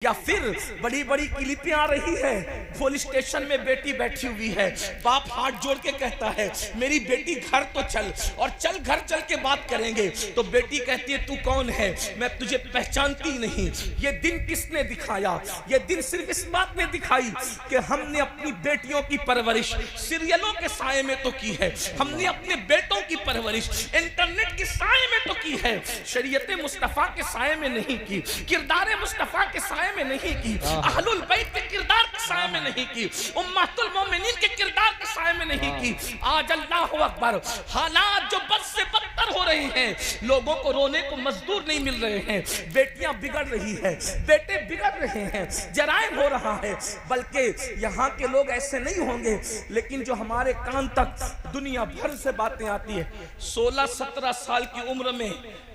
या फिर बड़ी बड़ी क्लिपें आ रही है, पुलिस स्टेशन में बेटी बैठी हुई है, बाप हाथ जोड़ के कहता है मेरी बेटी घर तो चल, और चल घर चल के बात करेंगे। तो बेटी कहती है तू कौन है, मैं तुझे पहचानती नहीं। ये दिन किसने दिखाया? ये दिन सिर्फ इस बात ने दिखाई कि हमने अपनी बेटियों की परवरिश सीरियलों के साए में तो की है, हमने अपने बेटों की परवरिश इंटरनेट के साए में तो की है, शरीयत मुस्तफा के साए में नहीं की, किरदार मुस्तफा के साए में नहीं की, अहलुल बैत के किरदार के साए में नहीं की, उम्मतुल मोमिनीन के किरदार के साए में नहीं की। आज अल्लाहु अकबर, हालात जो बद से बदतर हो रहे हैं, लोगों को रोने को मजदूर नहीं मिल रहे हैं, बेटियां बिगड़ रही है, बेटे बिगड़ रहे हैं, जराइम हो रहा है। बल्कि यहाँ के लोग ऐसे नहीं होंगे, लेकिन जो हमारे कान तक दुनिया भर से बातें आती है, 16-17 साल की उम्र में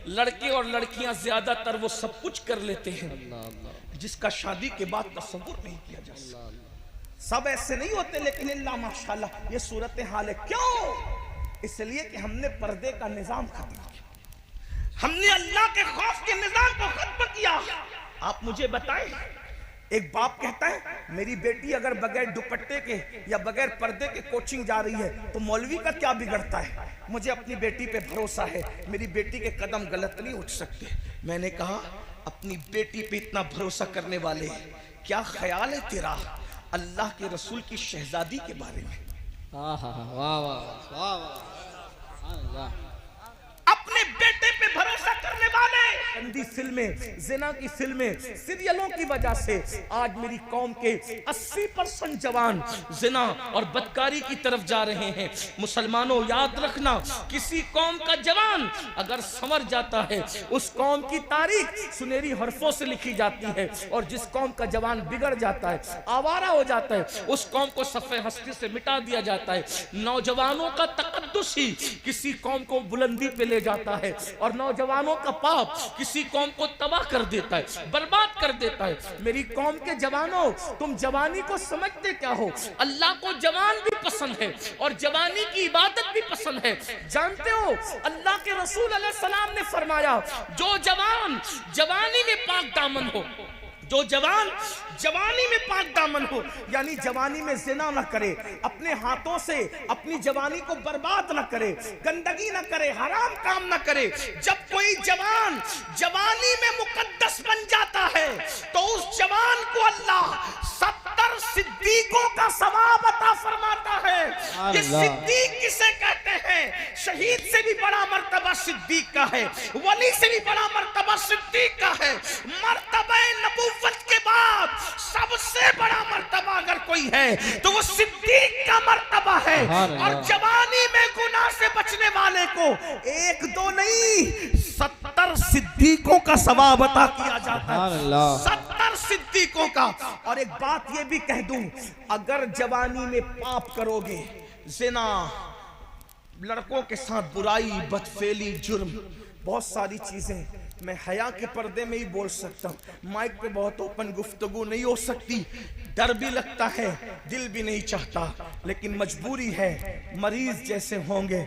लड़के और लड़कियां ज्यादातर वो सब कुछ कर लेते हैं जिसका शादी के बाद तसव्वुर नहीं किया जा सकता। सब ऐसे नहीं होते, लेकिन अल्लाह माशाल्लाह ये सूरत हाल है। क्यों? इसलिए कि हमने पर्दे का निजाम खत्म किया, हमने अल्लाह के खौफ के निजाम को खत्म किया। आप मुझे बताएं, एक बाप कहता है मेरी बेटी अगर बगैर दुपट्टे के या बगैर पर्दे के कोचिंग जा रही है तो मौलवी का क्या बिगड़ता है, मुझे अपनी बेटी पे भरोसा है, मेरी बेटी के कदम गलत नहीं उठ सकते। मैंने कहा अपनी बेटी पे इतना भरोसा करने वाले क्या ख्याल है तेरा अल्लाह के रसूल की शहजादी के बारे में? अपने बेटे पे भरोसा करने वाले गंदी फिल्में, जिना की फिल्में, सीरियलों की वजह से आज मेरी कौम के 80% जवान जिना और बदकारी की तरफ जा रहे हैं। मुसलमानों याद रखना, किसी कौम का जवान अगर संवर जाता है उस कौम की तारीख सुनहरी हरफों से लिखी जाती है, और जिस कौम का जवान बिगड़ जाता है, आवारा हो जाता है, उस कौम को सफ़े हस्ती से मिटा दिया जाता है। नौजवानों का तकद्दुस ही किसी कौम को बुलंदी पे ले जाता है, और नौजवानों का पाप किसी कौम को तबाह कर देता है, बर्बाद कर देता है। मेरी कौम के जवानों, तुम जवानी को समझते क्या हो? अल्लाह को जवान भी पसंद है और जवानी की इबादत भी पसंद है। जानते हो अल्लाह के रसूल अलैहि सलाम ने फरमाया जो जवान जवानी में पाक दामन हो, जो जवान जवानी में पाक दामन हो, यानी जवानी में जिना न करे, अपने हाथों से अपनी जवानी को बर्बाद न करे, गंदगी न करे, हराम काम न करे। जब कोई जवान जवानी में मुकद्दस बन जाता है तो उस जवान को अल्लाह 70 सिद्दीकों का सवाब अता फरमाता है। ये सिद्दीक किसे कहते हैं? शहीद से भी बड़ा मर्तबा सिद्दीक का है, वली से भी बड़ा मर्तबा सिद्दीक का है। मर्तबा नबुव्वत के बाद सबसे बड़ा मर्तबा अगर कोई है तो वो सिद्दीक का मर्तबा है। और जवानी में गुनाह से बचने वाले को 1-2 नहीं 70 सिद्दीकों का सवाब अता किया जाता है, 70 सिद्दीकों का। और एक बात ये भी कह दूं, अगर जवानी में पाप करोगे, जिना, लड़कों के साथ बुराई, बदफेली, जुर्म, बहुत सारी चीजें, मैं हया के पर्दे में ही बोल सकता हूँ, माइक पे बहुत ओपन गुफ्तगू नहीं हो सकती, डर भी लगता है, दिल भी नहीं चाहता, लेकिन मजबूरी है। मरीज जैसे होंगे,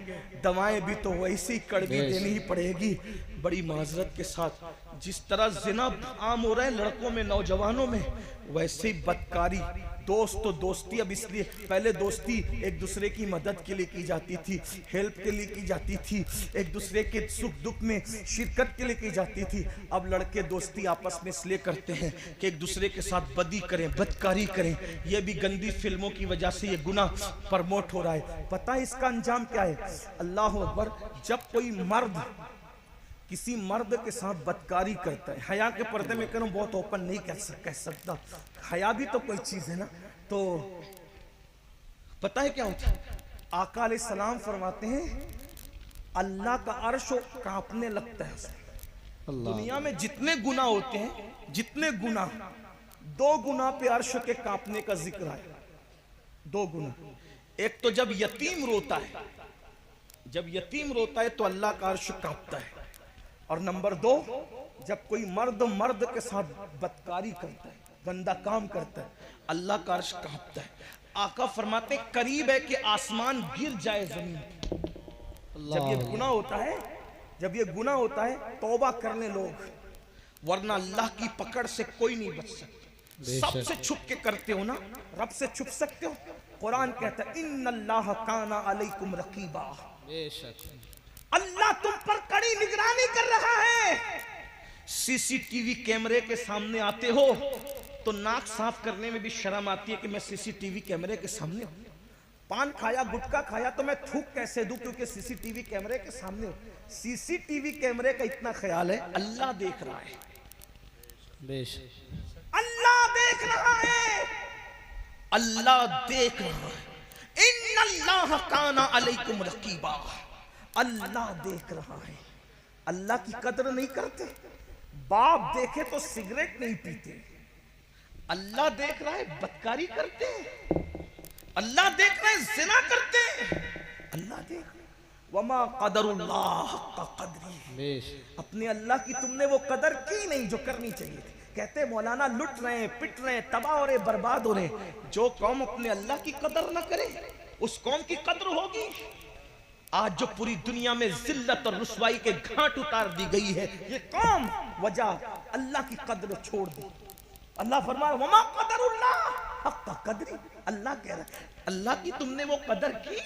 दवाएं भी तो वैसी कड़वी देनी ही पड़ेगी। बड़ी माजरत के साथ, जिस तरह जिना आम हो रहा है लड़कों में, नौजवानों में, वैसे ही बदकारी, दोस्त तो दोस्ती, अब इसलिए पहले दोस्ती एक दूसरे की मदद के लिए की जाती थी, हेल्प के लिए की जाती थी, एक दूसरे के सुख दुख में शिरकत के लिए की जाती थी। अब लड़के दोस्ती आपस में इसलिए करते हैं कि एक दूसरे के साथ बदी करें, बदकारी करें। यह भी गंदी फिल्मों की वजह से ये गुनाह प्रमोट हो रहा है। पता है इसका अंजाम क्या है? अल्लाह अकबर, जब कोई मर्द किसी मर्द के साथ बदकारी करता है, हया के पर्दे में करूं, बहुत ओपन नहीं कह सकता, हया भी तो कोई चीज है ना, तो पता है क्या होता है? आका अलैहिस्सलाम फरमाते हैं अल्लाह का अर्श कांपने लगता है। दुनिया में जितने गुनाह होते हैं, जितने गुनाह, 2 गुनाह पे अर्श के कांपने का जिक्र है। 2 गुनाह, एक तो जब यतीम रोता है, जब यतीम रोता है तो अल्लाह का अर्श कांपता है, और नंबर 2 जब कोई मर्द के साथ बदकारी करता है, गंदा काम करता है, अल्लाह का अर्श कांपता है। आका फरमाते करीब है कि आसमान गिर जाए जमीन पर। जब ये गुनाह होता है, जब ये गुनाह होता है, तौबा करने लोग, वरना अल्लाह की पकड़ से कोई नहीं बच सकता। सबसे छुप के करते हो ना, रब से छुप सकते हो। कुरान कहता है इन्नल्लाह काना अलैकुम रकीबा, अल्लाह तुम पर कड़ी निगरानी कर रहा है। सीसीटीवी कैमरे के सामने आते हो तो नाक साफ करने में भी शर्म आती है कि मैं सीसीटीवी कैमरे के सामने हूं। पान खाया, गुटखा खाया तो मैं थूक कैसे दूं, क्योंकि सीसीटीवी कैमरे के सामने हूं। सीसीटीवी कैमरे का इतना ख्याल है, अल्लाह देख रहा है, अल्लाह देख रहा है, अल्लाह देख रहा है। इन्नल्लाह काना अलैकुम रकीबा, अल्लाह देख रहा है। अल्लाह की कदर नहीं करते। बाप देखे तो सिगरेट नहीं पीते, अल्लाह देख रहा है बदकारी करते हैं, अल्लाह देख रहे हैं जिना करते हैं, अल्लाह देख रहे हैं। वमा क़दरुल्लाह हक़्क़ क़द्रिही, अपने अल्लाह की तुमने वो कदर की नहीं जो करनी चाहिए थी। कहते मौलाना लुट रहे हैं, पिट रहे हैं, तबाह हो रहे, बर्बाद हो रहे। जो कौम अपने अल्लाह की कदर ना करे उस कौम की कदर होगी। आज जो पूरी दुनिया में जिल्लत और रुसवाई के घाट उतार दी गई है, ये कौम वजह अल्लाह की कदर छोड़ दी। अल्लाह फरमा वमा क़दरुल्लाह हक़्क़ क़द्रिही, अल्लाह कह रहा है अल्लाह की तुमने वो कदर की।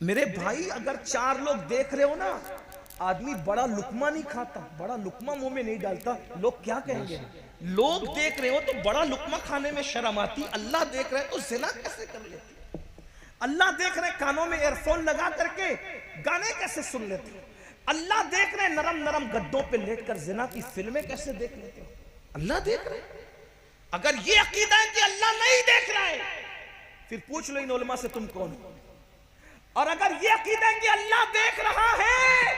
मेरे भाई अगर 4 लोग देख रहे हो ना, आदमी बड़ा लुकमा नहीं खाता, बड़ा लुकमा मुंह में नहीं डालता, लोग क्या कहेंगे। लोग देख रहे हो तो बड़ा लुकमा खाने में शर्म आती, अल्लाह देख रहे तो जिना कैसे कर लेते। अल्लाह देख रहे कानों में एयरफोन लगा करके गाने कैसे सुन लेते। अल्लाह देख रहे नरम नरम गद्दों पे लेटकर जिना की फिल्में कैसे देख लेते हो। अल्लाह देख रहे। अगर ये अकीदा है कि अल्लाह नहीं देख रहा है, फिर पूछ लो इन उलमा से तुम कौन हो। और अगर ये अकीदा है कि अल्लाह देख रहा है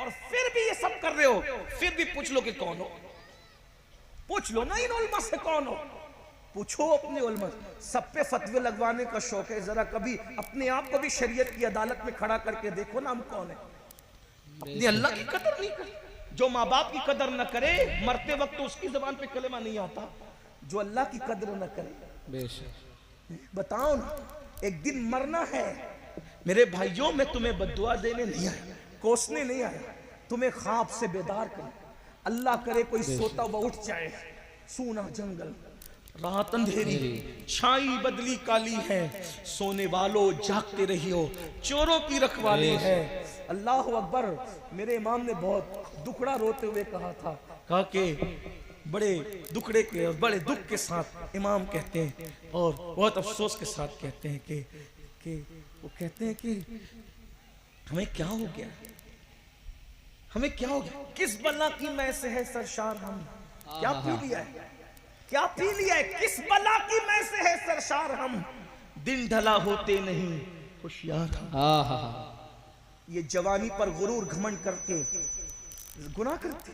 और फिर भी ये सब कर रहे हो, फिर भी पूछ लो कि कौन हो। पूछ लो ना इन उलमा से कौन हो, पूछो अपने उलमा। सब पे फतवे लगवाने का शौक है, जरा कभी अपने आप को भी शरीयत की अदालत में खड़ा करके देखो ना हम कौन है। अपनी अल्लाह की कदर नहीं करे, जो माँ बाप की कदर न करे मरते वक्त तो उसकी जबान पे कलेमा नहीं आता। जो अल्लाह की कदर न करे, बताओ ना, एक दिन मरना है। मेरे भाइयों, मैं तुम्हें बद्दुआ देने नहीं आया, कोसने नहीं आया, तुम्हें ख्वाब से बेदार कर। अल्लाह करे कोई सोता हुआ उठ जाए, सूना जंगल, रात अंधेरी, छाई बदली काली है, सोने वालों जागते रहियो, चोरों की रखवाली है। अल्लाह अकबर। मेरे इमाम ने बहुत दुखड़ा रोते हुए कहा था, कहा कि बड़े दुखड़े के और बड़े दुख के साथ इमाम कहते हैं और बहुत अफसोस के साथ कहते हैं कि वो कहते हैं कि हमें क्या हो गया, हमें क्या हो गया, किस बला की मैं से है सरशार हम, क्या पी लिया है, क्या पी लिया है, किस बला की मैं से है सरशार हम, दिन ढला होते नहीं होशियार। ये जवानी पर गुरूर घमंड करके गुनाह करते,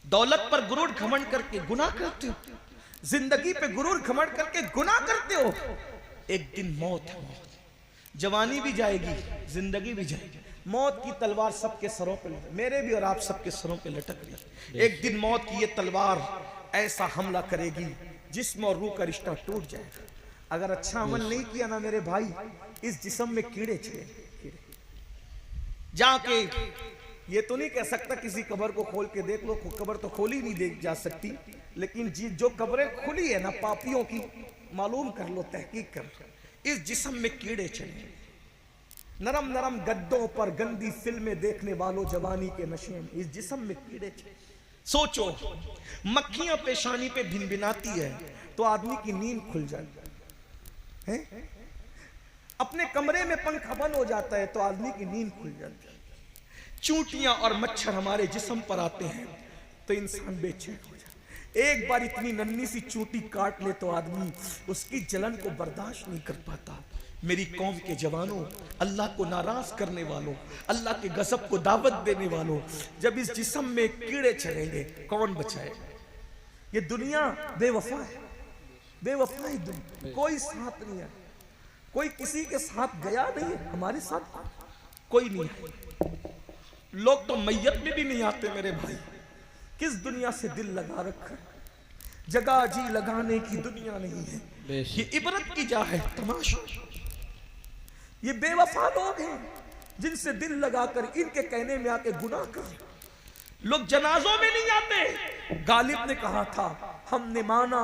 दौलत पर गुरूर घमंड करके गुनाह करते हो, जिंदगी पे गुरूर घमंड करके गुनाह करते हो। एक दिन मौत है, मौत, जवानी भी जाएगी, जिंदगी भी जाएगी। मौत की तलवार सबके सरों पे, मेरे भी और आप सबके सरों पे लटक रही। एक दिन मौत की ये तलवार ऐसा हमला करेगी जिस्म और रूह का रिश्ता टूट जाएगा। अगर अच्छा अमल नहीं किया ना मेरे भाई, इस जिस्म में कीड़े छेड़े। जाके ये तो नहीं कह सकता किसी कब्र को खोल के देख लो, कब्र तो खोली नहीं देख जा सकती, लेकिन जो कब्रें खुली है ना पापियों की, मालूम कर लो, तहकीक कर लो, इस जिस्म में कीड़े चले। नरम नरम गद्दों पर गंदी फिल्में देखने वालों जवानी के नशे में, इस जिस्म में कीड़े चले। सोचो, मक्खियां पेशानी पे भिनभिनाती है तो आदमी की नींद खुल जाती है, अपने कमरे में पंखा बंद हो जाता है तो आदमी की नींद खुल जाती है। चूंटियां और मच्छर हमारे जिस्म पर आते हैं तो इंसान बेचैन हो जाता है। एक बार इतनी नन्ही सी चूंटी काट ले तो आदमी उसकी जलन को बर्दाश्त नहीं कर पाता। मेरी कौम के जवानों, अल्लाह को नाराज करने वालों, अल्लाह के गजब को दावत देने वालों, जब इस जिस्म में कीड़े चढ़ेंगे कौन बचाएगा। ये दुनिया बेवफा है, बेवफा है दुनिया, कोई साथ नहीं है, कोई किसी के साथ गया नहीं है, हमारे साथ कोई नहीं है। लोग तो मैयत में भी नहीं आते मेरे भाई। किस दुनिया से दिल लगा रखा है, जगह जी लगाने की दुनिया नहीं है, ये इबरत की जा है तमाशा। ये बेवफा लोग हैं जिनसे दिल लगाकर इनके कहने में आके गुनाह कर। लोग जनाजों में नहीं आते। गालिब ने कहा था हमने माना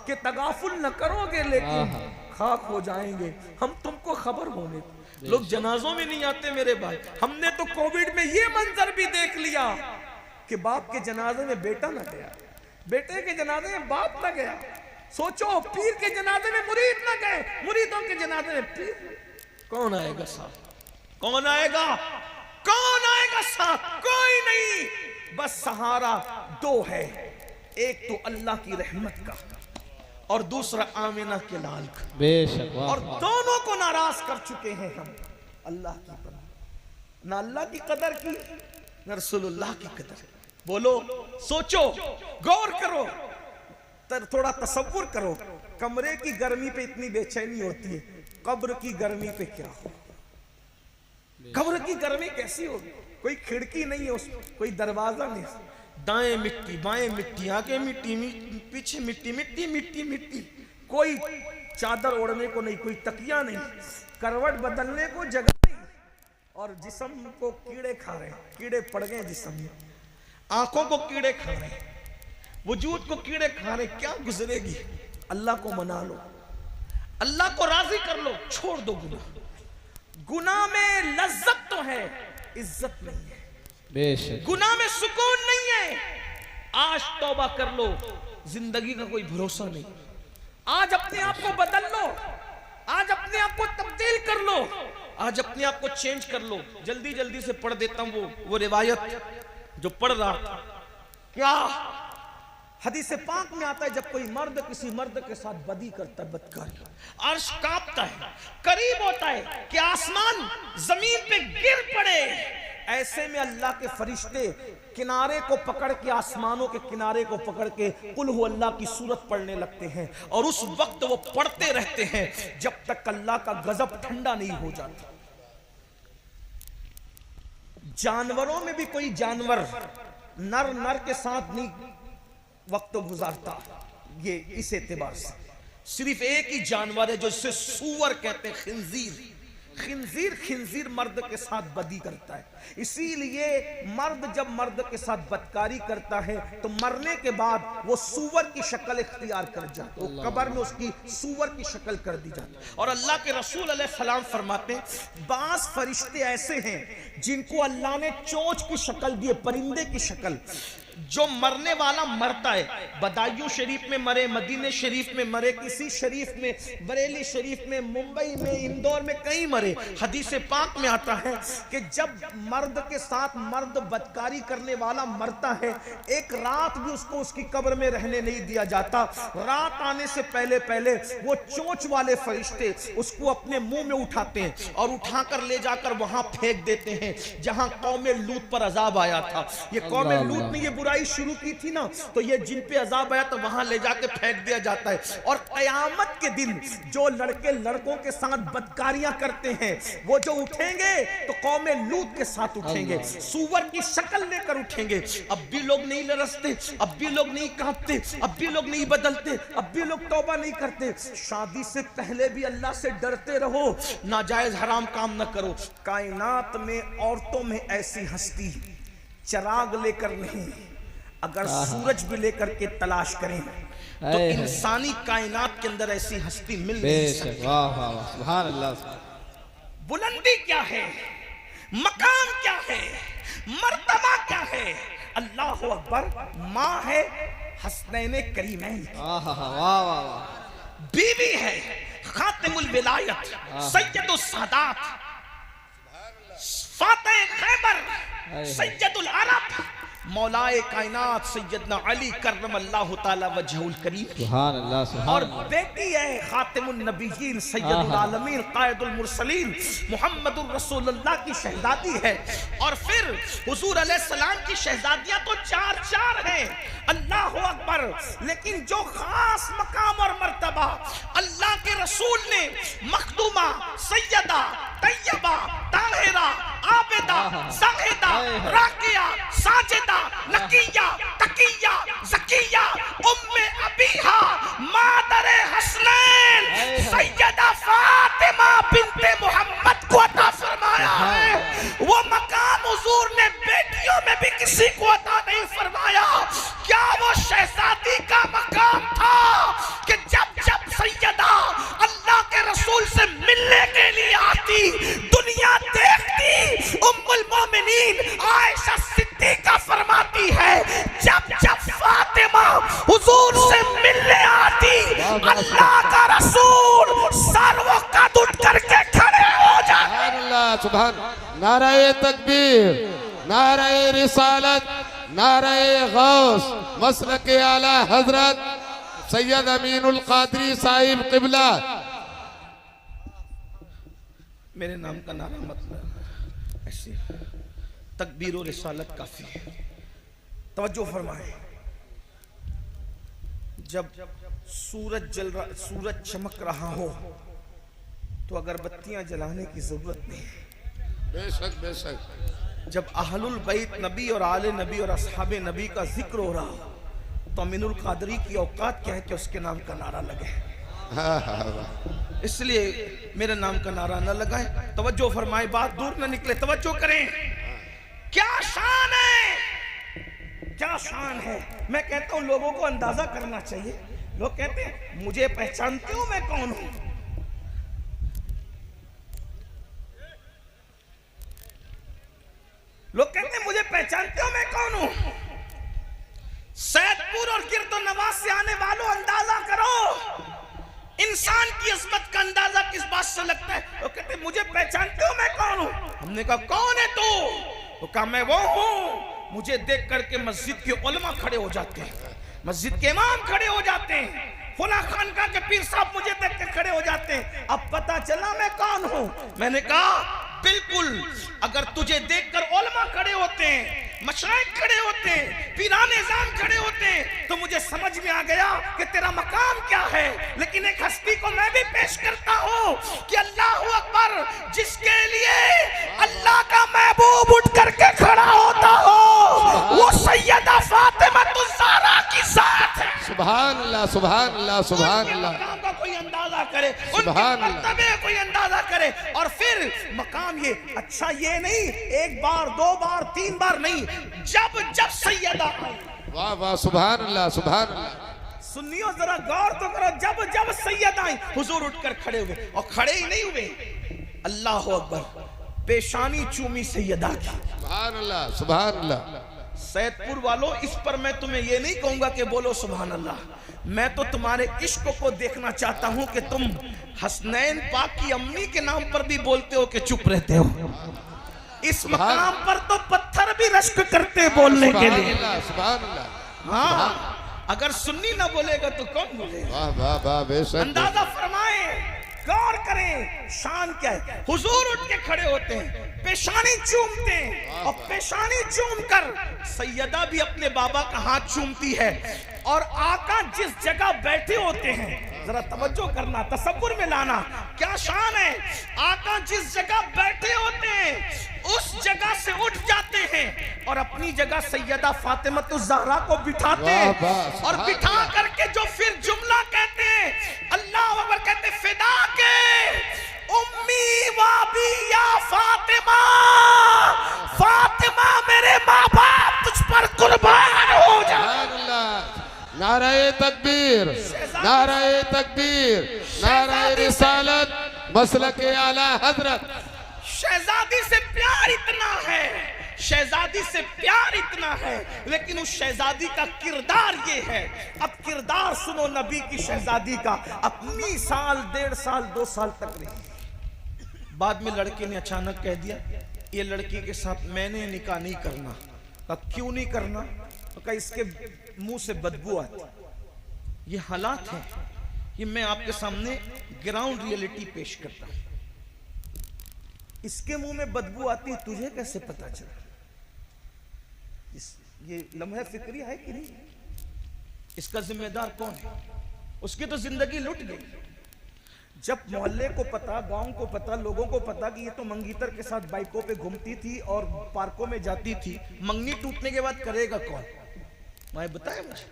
कि तगाफुल न करोगे लेकिन खाक हो जाएंगे, हम तुमको खबर होने। लोग जनाजों में नहीं आते मेरे भाई। हमने तो कोविड में ये मंजर भी देख लिया कि बाप के जनाजे में बेटा न गया, बेटे के जनाजे में बाप न गया। सोचो, पीर के जनाजे में मुरीद न गए, मुरीदों के जनाजे में पीर। कौन आएगा साथ? कौन आएगा? कौन आएगा साथ? कोई नहीं। बस सहारा दो है, एक तो अल्लाह की रहमत का और दूसरा आमिना के लाल का। बेशक। और दोनों को नाराज कर चुके हैं हम। अल्लाह की कदर ना, अल्लाह की कदर की ना रसूलुल्लाह की कदर। बोलो, सोचो, गौर करो, थोड़ा तसव्वुर करो। कमरे की गर्मी पे इतनी बेचैनी होती है, कब्र की गर्मी पे क्या हो? कब्र की गर्मी कैसी होगी? कोई खिड़की नहीं है उसमें, कोई दरवाजा नहीं, दाएं मिट्टी बाएं मिट्टी, आगे मिट्टी, पीछे मिट्टी, मिट्टी मिट्टी मिट्टी। कोई चादर ओढ़ने को नहीं, कोई तकिया नहीं, करवट बदलने को जगह नहीं, और जिस्म को कीड़े खा रहे हैं। कीड़े पड़ गए जिस्म में, आंखों को कीड़े खा रहे हैं, वजूद को कीड़े खा रहे। क्या गुजरेगी? अल्लाह को मना लो, अल्लाह को राजी कर लो, छोड़ दो गुनाह। गुनाह में लज्जत तो है, इज्जत नहीं है। बेशक। गुनाह में सुकून नहीं है। आज तौबा कर लो, जिंदगी का कोई भरोसा नहीं। आज अपने आप को बदल लो, आज अपने आप को तब्दील कर लो, आज अपने आप को चेंज कर लो। जल्दी जल्दी से पढ़ देता हूं वो रिवायत जो पढ़ रहा था। क्या हदीस पाक में आता है, जब कोई मर्द किसी मर्द के साथ बदी करता है, बदकारी, अर्श कांपता है, करीब होता है कि आसमान जमीन पे गिर पड़े। ऐसे में अल्लाह के फरिश्ते किनारे को पकड़ के, आसमानों के किनारे को पकड़ के कुल हु अल्लाह की सूरत पढ़ने लगते हैं, और उस वक्त वो पढ़ते रहते हैं जब तक अल्लाह का गजब ठंडा नहीं हो जाता। जानवरों में भी कोई जानवर नर नर के साथ नहीं वक्त गुजारता। ये इस एतबार से सिर्फ एक ही जानवर है जो इसे सूअर कहते हैं, खिंजीर। खिंजीर खिंजीर मर्द के साथ बदी करता है। इसीलिए मर्द जब मर्द के साथ बदकारी करता है तो मरने के बाद वो सूअर की शक्ल इख्तियार कर जाता है, वो कब्र में उसकी सूअर की शक्ल कर दी जाती है। और अल्लाह के रसूल अलैहिस्सलाम फरमाते हैं, बास फरिश्ते ऐसे हैं जिनको अल्लाह ने चोंच की शक्ल दी है, परिंदे की शक्ल। जो मरने वाला मरता है, बदायूं शरीफ में मरे, मदीने शरीफ में मरे, किसी शरीफ में, बरेली शरीफ में, मुंबई में, इंदौर में, कहीं मरे। हदीस पाक में आता है कि जब मर्द के साथ मर्द बदकारी करने वाला मरता है, एक रात भी उसको उसकी कब्र में रहने नहीं दिया जाता। रात आने से पहले पहले वो चोंच वाले फरिश्ते उसको अपने मुंह में उठाते हैं और उठाकर ले जाकर वहां फेंक देते हैं जहां कौमे लूत पर अजाब आया था। ये कौमे लूत ने ये बुराई शुरू की थी ना, तो ये जिन पे अजाब आया तो वहां ले जाके फेंक दिया जाता है। और कयामत के दिन जो लड़के लड़कों के साथ बदकारियां करते हैं वो जो उठेंगे तो कौमे लूत के साथ उठेंगे, सूअर की शक्ल लेकर उठेंगे। अब भी लोग नहीं लरसते, अब भी लोग नहीं कांपते, अब भी लोग नहीं बदलते, अब भी लोग तौबा नहीं करते। शादी से पहले भी अल्लाह से डरते रहो, नाजायज हराम काम न करो। कायनात में औरतों में ऐसी हस्ती चिराग लेकर नहीं, अगर सूरज भी लेकर के तलाश करें तो इंसानी कायनात के अंदर ऐसी हस्ती मिल नहीं सकती। वाह वाह वाह, सुभान अल्लाह। बुलंदी क्या है, मकाम क्या है, मर्तबा क्या है? अल्लाह अकबर। माँ है हसनैन करीमैन, बीवी है खातिमुल विलायत, सैयदुस सादात, फातिह खैबर, सैयदुल अरब, मौलाए कायनात सैयदना अली करमल्लाहु ताला वजहुल करीम। सुभान अल्लाह, सुभान। और बेटी है खातिमुन नबिय्यीन सैयदुल आलमीन कायदुल मुरसलीन मुहम्मदुर रसूलुल्लाह की शहजादी है। और फिर हुजूर अलैहिस्सलाम की शहजादियां तो चार चार हैं, अल्लाह अकबर। लेकिन जो खास मकाम और मर्तबा अल्लाह के रसूल ने मखदूमा, सैयदा, तैयबा, ताहिरा, आबिदा, ज़ाहिदा, राकिया, साजिदा, नकिया, तकिया, ज़किया, उम्मे अबीहा, मादरे हसनैन सैयदा फातिमा बिन्ते मोहम्मद को अता फरमाया है। वो मकाम हुजूर ने बेटियों में भी किसी को अता अल्लाह का रसूल सर्वों का उठ करके खड़े हो जाते। सुभान अल्लाह, सुभान। नाराए तकबीर, नाराए रिसालत, नाराए गौस, मसलके आला हजरत सैयद अमीनुल कादरी साहिब किबला। मेरे नाम का नारा मतलब ऐसे तकबीर और रिसालत काफी है। तवज्जो फरमाए, जब सूरज चमक रहा हो तो अगरबत्तियां जलाने की जरूरत नहीं है। बेशक बेशक। जब अहलुल बैत नबी और आले नबी और असहाबे नबी का जिक्र हो रहा हो तो अमीनुल कादरी की औकात क्या है कि उसके नाम का नारा लगे। इसलिए मेरे नाम का नारा न लगाए। तवज्जो फरमाए, बात दूर न निकले, तवज्जो करें। क्या शान है, क्या शान है। मैं कहता हूं लोगों को अंदाजा करना चाहिए। लोग कहते हैं मुझे पहचानते हो मैं कौन हूं। लोग कहते हैं मुझे पहचानते हो मैं कौन हूं। सैदपुर और गिरदोनवाज से आने वालों अंदाजा करो इंसान की अजमत का अंदाजा किस बात से लगता है। वो कहते मुझे पहचानते हो मैं कौन हूं। हमने कहा कौन है तू। वो कहा मैं वो हूं। मुझे देख करके मस्जिद के उलमा खड़े हो जाते हैं, मस्जिद के इमाम खड़े हो जाते हैं, फुला खानका के पीर साहब मुझे देख के खड़े हो जाते हैं। अब पता चला मैं कौन हूं। मैंने कहा बिल्कुल, अगर तुझे देखकर उलमा खड़े होते हैं, मशाइख खड़े होते हैं, पीराने जाम खड़े होते हैं तो मुझे समझ में आ गया कि तेरा मकाम क्या है। लेकिन एक हस्ती को मैं भी पेश करता हूं कि अल्लाह अकबर, जिसके लिए अल्लाह का महबूब उठ करके खड़ा होता हो वो सैयदा फातिमा ज़हरा की जात है। सुभान अल्लाह, सुभान अल्लाह, सुभान अल्लाह। मकाम का कोई अंदाजा करे, उनके मर्तबे कोई अंदाजा करे। और फिर मकाम ये अच्छा ये नहीं एक बार दो बार तीन बार नहीं, जब जब सैयदा आई। वाह वाह, सुभान अल्लाह, सुभान अल्लाह। सुनियो जरा गौर तो करो, जब जब सैयदा आई हुजूर उठकर खड़े हुए। और खड़े ही नहीं हुए, अल्लाह अकबर, पेशानी चूमी सैयदा की। सुभान अल्लाह, सुभान अल्लाह। सैदपुर वालों, इस पर मैं तुम्हें ये नहीं कहूंगा कि बोलो सुभान अल्लाह। मैं तो तुम्हारे इश्क को देखना चाहता हूं कि तुम हसनैन पाक की अम्मी के नाम पर भी बोलते हो कि चुप रहते हो। इस मकाम पर तो पत्थर भी रश्क करते बोलने के लिए। सुभान अल्लाह। हाँ, अगर सुन्नी ना बोलेगा तो कौन बोलेगा। वाह वाह वाह, बेशक। अंदाजा फरमाए, गौर करें शान क्या है। हुजूर उठ के खड़े होते हैं, पेशानी चूमते हैं और पेशानी चूम कर सैयदा भी अपने बाबा का हाथ चूमती है। और आका जिस जगह बैठे होते हैं, जरा तवज्जो करना, तसव्वुर में लाना, क्या शान है। आका जिस जगह बैठे होते हैं उस जगह से उठ जाते हैं और अपनी जगह सैयदा फातिमा ज़हरा को बिठाते हैं। और बिठा करके जो फिर जुमला कहते हैं, अल्लाह अकबर, कहते फिदा के उम्मी वाबी या फातिमा, फातिमा मेरे माँ बाप तुझ पर कुर्बान हो जाए। नाराए तकबीर, नाराए तकबीर, नाराए रिसालत, मसलके आला हजरत। शहजादी से प्यार इतना है, शहजादी से प्यार इतना है, लेकिन उस शहजादी का किरदार ये है। अब किरदार सुनो नबी की शहजादी का। अपनी साल 1.5 साल 2 साल तक रही। बाद में लड़के ने अचानक कह दिया ये लड़की के साथ मैंने निकाह नहीं करना। कहा क्यों नहीं करना। तो कहा इसके मुंह से बदबू आती। ये हालात है, ये मैं आपके सामने ग्राउंड रियलिटी पेश करता हूं। इसके मुंह में बदबू आती है, तुझे कैसे पता चला। ये लम्हे फिक्री है कि नहीं। इसका जिम्मेदार कौन है। उसकी तो जिंदगी लुट गई। जब मोहल्ले को पता, गांव को पता, लोगों को पता कि ये तो मंगीतर के साथ बाइकों पे घूमती थी और पार्कों में जाती थी, मंगनी टूटने के बाद करेगा कौन। मैं बताया मुझे।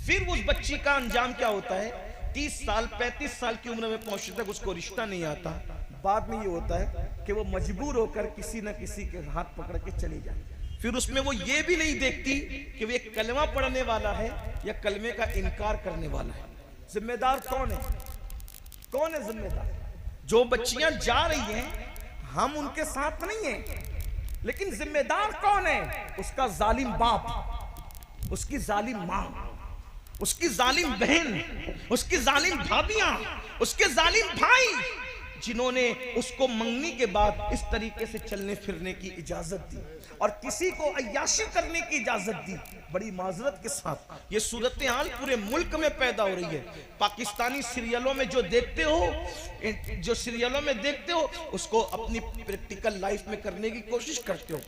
फिर उस बच्ची का अंजाम क्या होता है। 30 साल 35 साल की उम्र में पहुंचने तक उसको रिश्ता नहीं आता। बाद में ये होता है कि वो मजबूर होकर किसी न किसी के हाथ पकड़ के चली जाए। फिर उसमें वो ये भी नहीं देखती कि वो एक कलमा पढ़ने वाला है या कलमे का इनकार करने वाला है। जिम्मेदार कौन है। कौन है जिम्मेदार। जो बच्चियां जा रही हैं हम उनके साथ नहीं हैं, लेकिन जिम्मेदार कौन है। उसका जालिम बाप, उसकी जालिम मां। उसकी जालिम बहन, उसकी जालिम भाभियां, उसके जालिम भाई, जिन्होंने उसको मंगनी के बाद इस तरीके से चलने फिरने की इजाजत दी और किसी को अय्याशी करने की इजाजत दी। बड़ी माजरत के साथ ये सूरत हाल पूरे मुल्क में पैदा हो रही है। पाकिस्तानी सीरियलों में जो देखते हो उसको अपनी प्रैक्टिकल लाइफ में करने की कोशिश करते हो।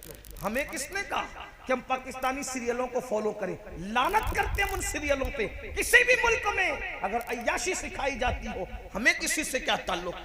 हमें किसने कहा कि हम पाकिस्तानी सीरियलों को फॉलो करें? लानत करते हैं उन सीरियलों पे। किसी भी मुल्क में अगर अय्याशी सिखाई जाती हो, हमें किसी से क्या ताल्लुक?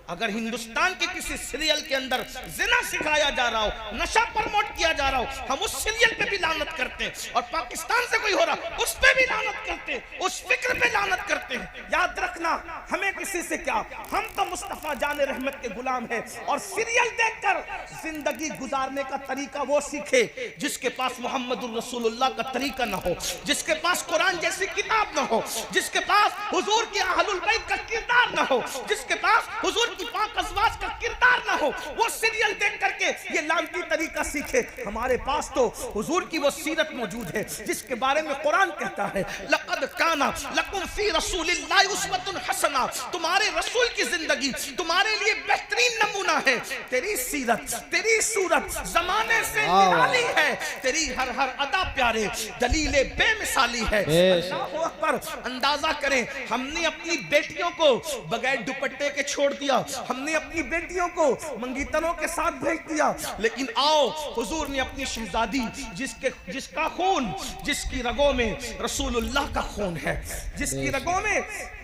अगर हिंदुस्तान के किसी सीरियल के अंदर जिना सिखाया जा रहा हो, नशा प्रमोट किया जा रहा हो, हम उस सीरियल पे भी लानत करते हैं। और पाकिस्तान से कोई हो रहा उस पे भी लानत करते हैं, उस फिक्र पे लानत करते हैं। याद रखना, हमें किसी से क्या, हम तो मुस्तफा जाने रहमत के गुलाम हैं। और सीरियल देखकर जिंदगी गुजारने का तरीका वो सीखे जिसके पास मोहम्मदुर रसूलुल्लाह का तरीका ना हो, जिसके पास कुरान जैसी किताब ना हो, जिसके पास हुजूर के अहलुल बैत का किरदार ना हो, जिसके पास हुजूर की पाक अज़वाज का किरदार ना हो, वो सीरियल देख करके ये लानती तरीका सीखे। हमारे पास तो हुजूर की वो सीरत मौजूद है जिसके बारे में कुरान कहता है, लक़द काना लकुम फी रसूलिल्लाहि उस्वतुन हसना। तुम्हारे रसूल की जिंदगी तुम्हारे लिए बेहतरीन नमूना है। तेरी सीरत, तेरी सूरत जमाने से निराली है, तेरी हर हर अदा प्यारे, दलीले बेमिसाली है। अल्लाहु अकबर। अंदाजा करें, हमने अपनी बेटियों को बगैर दुपट्टे के छोड़ दिया, हमने अपनी बेटियों को मंगीतरों के साथ भेज दिया, लेकिन आओ हुजूर ने अपनी शहजादी, जिसका खून, जिसकी रगों में रसूलुल्लाह का खून है, जिसकी रगों में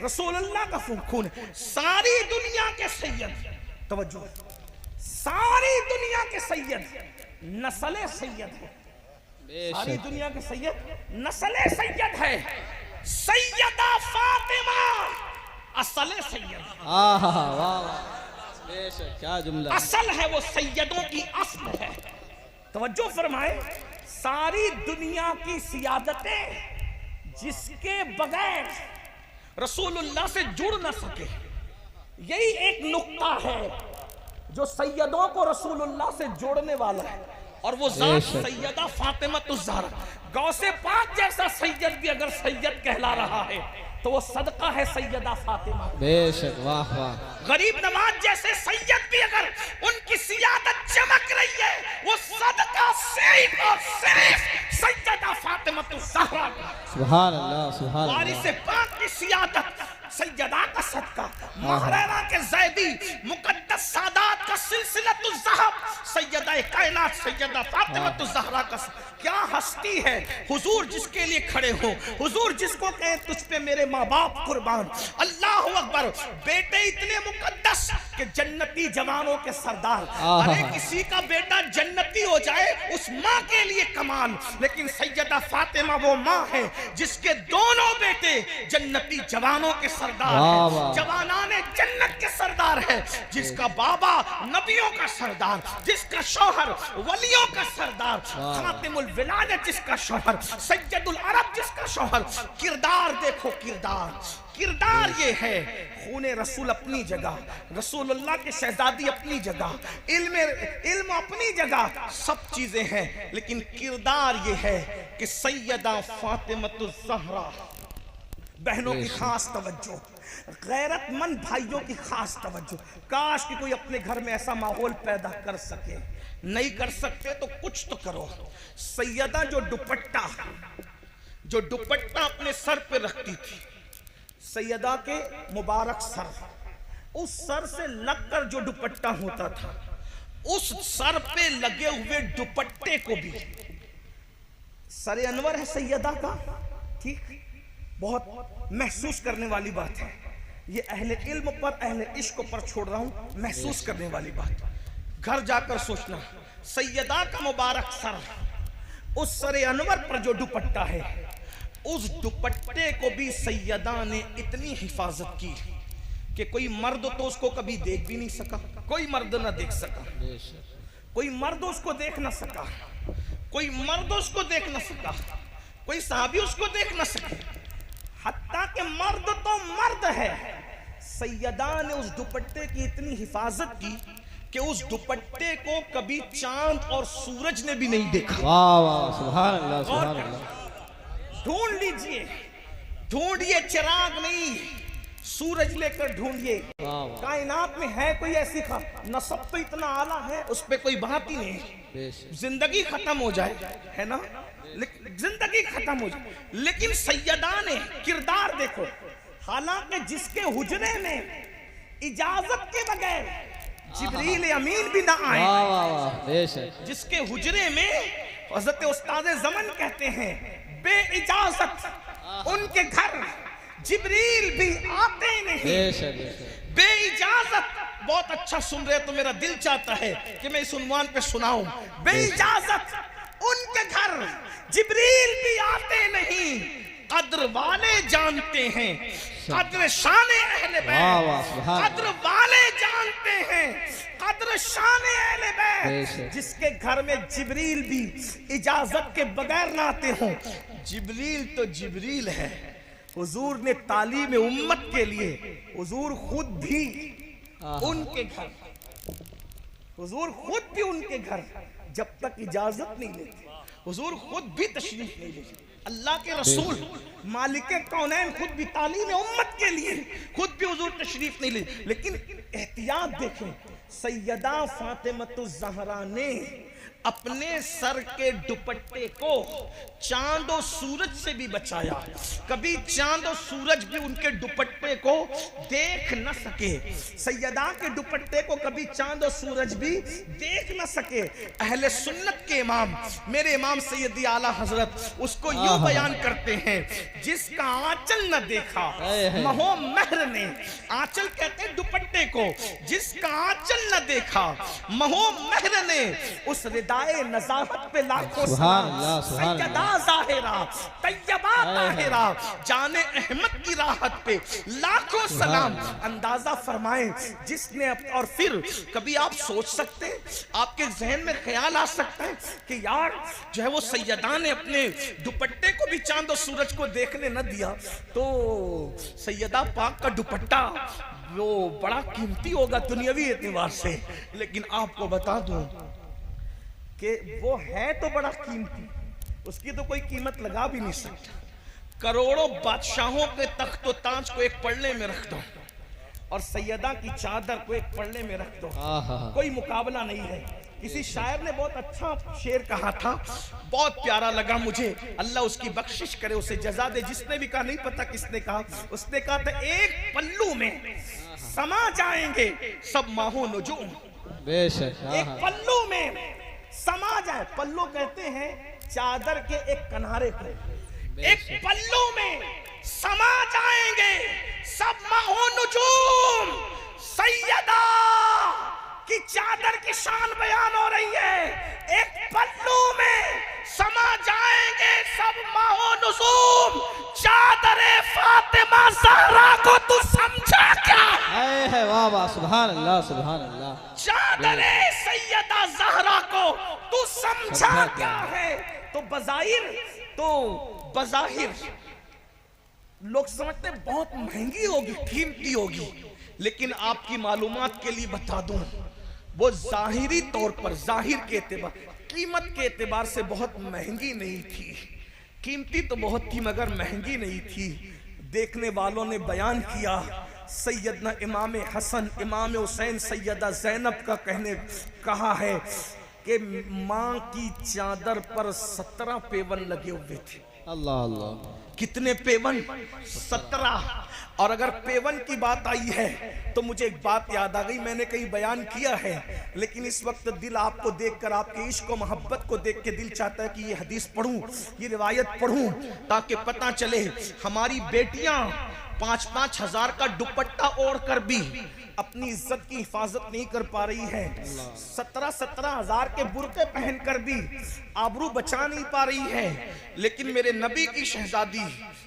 रसूलुल्लाह का खून है, सारी दुनिया के सैयद, तवज्जो, सारी दुनिया के सैयद नस्ले सैयद है, सारी दुनिया के सैयद नस्ले सैयद है। सैयदा फातिमा असले सैयद, क्या जुमला, असल है वो, सैयदों की असल है। तवज्जो फरमाए, सारी दुनिया की सियादतें जिसके बगैर रसूलुल्लाह से जुड़ ना सके, यही एक नुक्ता है जो सैयदों को रसूलुल्लाह से जोड़ने वाला है। और वो जात सैयदा फातिमा ज़हरा, गौसे पाक जैसा सैयद भी अगर सैयद कहला रहा है तो वो सदका है सैयदा फातिमा। बेशक, वाह वाह। गरीब नवाज जैसे सैयद भी अगर उनकी सियादत चमक रही है, वो सदका सिर्फ और सिर्फ सैयदा फातिमा ज़हरा। सुभान अल्लाह, सुभान अल्लाह। वारिस पाक की सियादत, सैयदा का सदका, महाराना के ज़ैदी, मुकद्दस सादात का सिलसिलतुल ज़हब, सैयदा कायनात सैयदा फातिमा ज़हरा का। क्या हस्ती है हुजूर जिसके लिए खड़े हो, हुजूर जिसको कहे तुझ पे मेरे माँ बाप कुर्बान। अल्लाहु अकबर। बेटे इतने मुकद्दस कि जन्नती जवानों के सरदार। अरे किसी का बेटा जन्नती हो जाए उस माँ के लिए कमाल, लेकिन सैयदा फातिमा वो माँ है जिसके दोनों बेटे जन्नती जवानों के सरदार है, जवानाने जन्नत के सरदार है, जिसका बाबा नबियों का सरदार, जिसका शौहर वलियों का सरदार, खातिमुल विलायत जिसका शौहर, सैयदुल अरब जिसका शौहर। किरदार देखो, किरदार ये है। खूने रसूल अपनी जगह, रसूलुल्लाह के शहजादी अपनी जगह, इल्म अपनी जगह, सब चीजें हैं, लेकिन किरदार ये है कि सैयदा फातिमा ज़हरा। बहनों की खास तवज्जो, गैरतमंद भाइयों की खास तवज्जो। काश कि कोई अपने घर में ऐसा माहौल पैदा कर सके। नहीं कर सकते तो कुछ तो करो। सैयदा जो दुपट्टा अपने सर पे रखती थी, सैयदा के मुबारक सर, उस सर से लगकर जो दुपट्टा होता था, उस सर पे लगे हुए दुपट्टे को भी, सर अनवर है सैयदा का, ठीक, बहुत महसूस करने वाली बात है। ये अहले इल्म पर, अहले इश्क पर छोड़ रहा हूं, महसूस करने वाली बात। घर जाकर सोचना, सैयदा का मुबारक सर, उस सर अनवर पर जो दुपट्टा है, उस दुपट्टे को भी सैयदा ने इतनी हिफाजत की कि कोई मर्द तो उसको कभी देख भी नहीं सका, कोई मर्द ना देख सका, कोई मर्द उसको देख ना सका, कोई मर्द उसको देख ना सका, कोई साहबी उसको देख ना सके। हत्ता के मर्द तो मर्द है, सैयदा ने उस दुपट्टे की इतनी हिफाजत की कि उस दुपट्टे को कभी चांद और सूरज ने भी नहीं देखा। वाह वाह, सुभान अल्लाह, सुभान अल्लाह। ढूंढ लीजिए ढूंढिए चिराग नहीं, सूरज लेकर ढूंढिए। वाह वाह कायनात में है कोई ऐसी नस्ब तो इतना आला है, उस पे कोई बात ही नहीं। बेशक जिंदगी खत्म हो जाए, है ना, जिंदगी खत्म हो जाए, लेकिन सैयदा ने किरदार देखो। हालांकि जिसके हुजरे में इजाजत के बगैर जिब्रील अमीन भी ना आए, वाह वाह वाह बेशक जिसके हुजरे में हजरत उस्ताद ज़मन कहते हैं बे इजाजत उनके घर जिब्रील भी आते नहीं। बेशक बेशक बे इजाजत, बहुत अच्छा सुन रहे तो मेरा दिल चाहता है कि मैं इस उन्वान पे सुनाऊं। बे इजाजत उनके घर जिब्रील भी आते नहीं, कद्र वाले जानते हैं, कद्र शाने अहले वाह वाह बैत, सुभान कद्र वाले जानते हैं, कद्र शाने अहले बैत। बेशक। जिसके घर में जिब्रील भी इजाजत के बगैर ना आते हों। जिब्रील तो जिब्रील है। हुजूर ने तालीम उम्मत के लिए हुजूर खुद भी उनके घर, हुजूर खुद भी उनके घर जब तक इजाजत नहीं लेते, हुजूर खुद भी तशरीफ नहीं लेते। अल्लाह के रसूल मालिक कौनैन खुद भी तालीम उम्मत के लिए खुद भी हुजूर तशरीफ नहीं ले। लेकिन एहतियात देखें, सैयदा फातिमतुज़ ज़हरा ने अपने सर के दुपट्टे को चांद और सूरज से भी बचाया। कभी चांद और सूरज भी उनके दुपट्टे को देख न सके, सैयदा के दुपट्टे को कभी चांद और सूरज भी देख न सके। अहले सुन्नत के इमाम मेरे इमाम सैयदी आला हजरत उसको यूं बयान करते हैं, जिसका आंचल न देखा महो महर ने, आंचल कहते हैं दुपट्टे को, जिसका आंचल न देखा महो महर ने, उस रिदाए नज़ाहत पे लाखों सलाम। सैयदा ज़ाहिरा तैयबा ताहिरा जाने अहमद की राहत पे लाखों सलाम। अंदाजा फरमाएं जिसने, और फिर कभी आप सोच सकते हैं, आपके जहन में ख्याल आ सकता है कि यार जो है वो सैयदा ने अपने दुपट्टे को भी चांद और सूरज को देखने न दिया, तो सैयदा पाक का दुपट्टा वो बड़ा कीमती होगा दुनियावी एतबार से। लेकिन आपको बता दूं कि वो है तो बड़ा कीमती, उसकी तो कोई कीमत लगा भी नहीं सकता। करोड़ों बादशाहों के तख्त व ताज को एक पल्ले में रख दो और सैयदा की चादर को एक पल्ले में रख दो, कोई मुकाबला नहीं है। किसी शायर ने बहुत अच्छा शेर कहा था, बहुत प्यारा लगा मुझे, अल्लाह उसकी बख्शिश करे, उसे जजा दे। जिसने भी कहा, नहीं पता किसने कहा, उसने कहा था एक पल्लू में समा जाएंगे सब माहो नुजूम। बेशक एक पल्लू में समा जाए, पल्लू कहते हैं चादर के एक किनारे को, एक पल्लू में समा जाएंगे सब माहो नुजूम। सैयदा की चादर की शान बयान हो रही है, एक पल्लू में समा जाएंगे सब माहो नुजूम। चादरे फातिमा ज़हरा को तू समझा क्या? है वाह वाह सुभान अल्लाह सुभान अल्लाह। चादरे सैयदा ज़हरा को तू समझा क्या है? तो बज़ाहिर लोग समझते बहुत महंगी होगी, कीमती होगी, लेकिन आपकी मालूमात के लिए बता दूं, वो जाहिरी तौर पर, जाहिर के एतबार, कीमत के एतबार से बहुत महंगी नहीं थी। कीमती तो बहुत थी मगर महंगी नहीं थी। देखने वालों ने बयान किया, सैयदना इमाम हसन, इमाम हुसैन, सैयदा ज़ैनब का कहा है कि माँ की चादर पर 17 पेवन लगे हुए थे। अल्लाह अल्लाह। कितने पेवन? 17। और अगर पेवन की बात आई है तो मुझे एक बात याद आ गई, मैंने कहीं बयान किया है, लेकिन इस वक्त दिल आपको देखकर, आपके इश्क और मोहब्बत को देख के दिल चाहता है कि ये हदीस पढ़ूं, ये रिवायत पढ़ूं, ताकि पता चले हमारी बेटियां 5-5 हजार का दुपट्टा ओढ़ कर भी अपनी इज्जत की हिफाजत नहीं कर पा रही है, 17-17 हजार के बुर्के पहनकर भी आबरू बचा नहीं पा रही है। लेकिन मेरे नबी की शहजादी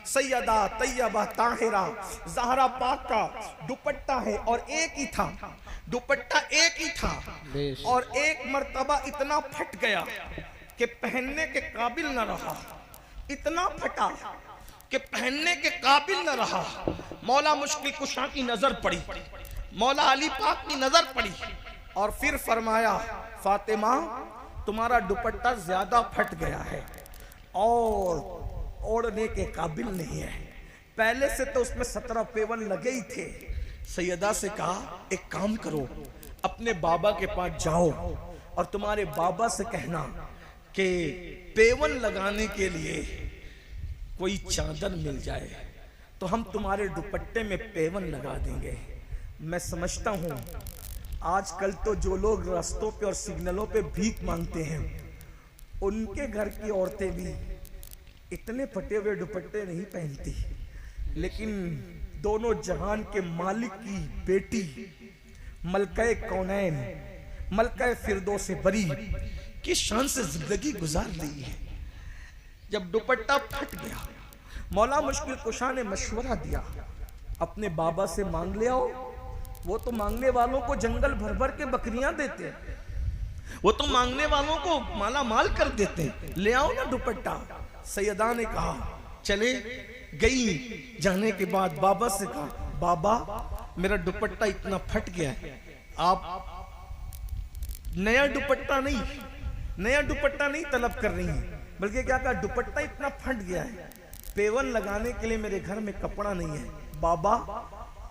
सैयदा तैयबा ताहिरा ज़हरा पाक का दुपट्टा है, और एक ही था दुपट्टा, एक ही था, और एक मर्तबा इतना फट गया कि पहनने के काबिल न रहा, इतना फटा कि पहनने के काबिल न रहा। मौला मुश्किल कुशा की नजर पड़ी, मौला अली पाक की नजर पड़ी, और फिर फरमाया, फातिमा तुम्हारा दुपट्टा ज्यादा फट गया है और ओढ़ने के काबिल नहीं है, पहले से तो उसमें 17 पेवन लगे ही थे। सैयदा से कहा एक काम करो, अपने बाबा के पास जाओ और तुम्हारे बाबा से कहना कि पेवन लगाने के लिए कोई चादर मिल जाए तो हम तुम्हारे दुपट्टे में पेवन लगा देंगे। मैं समझता हूं आजकल तो जो लोग रास्तों पे और सिग्नलों पे भीख मांगते हैं उनके घर की औरतें भी इतने फटे हुए दुपट्टे नहीं पहनती, लेकिन दोनों जहान के मालिक की बेटी मलके कौनैन, मलके फिरदौस बरी की शान से जिंदगी गुजार ली है। जब दुपट्टा फट गया, मौला मुश्किल कुशा ने मशवरा दिया, अपने बाबा से मांग ले आओ। वो तो मांगने वालों को जंगल भर भर के बकरियां देते हैं, वो तो मांगने वालों को माला माल कर देते हैं, ले आओ ना दुपट्टा। सैयदा ने कहा चले गई। जाने के बाद बाबा से कहा, बाबा मेरा दुपट्टा इतना फट गया है, आप नया दुपट्टा नहीं तलब कर रही हैं, बल्कि क्या कहा, दुपट्टा इतना फट गया है, पेवन लगाने के लिए मेरे घर में कपड़ा नहीं है। बाबा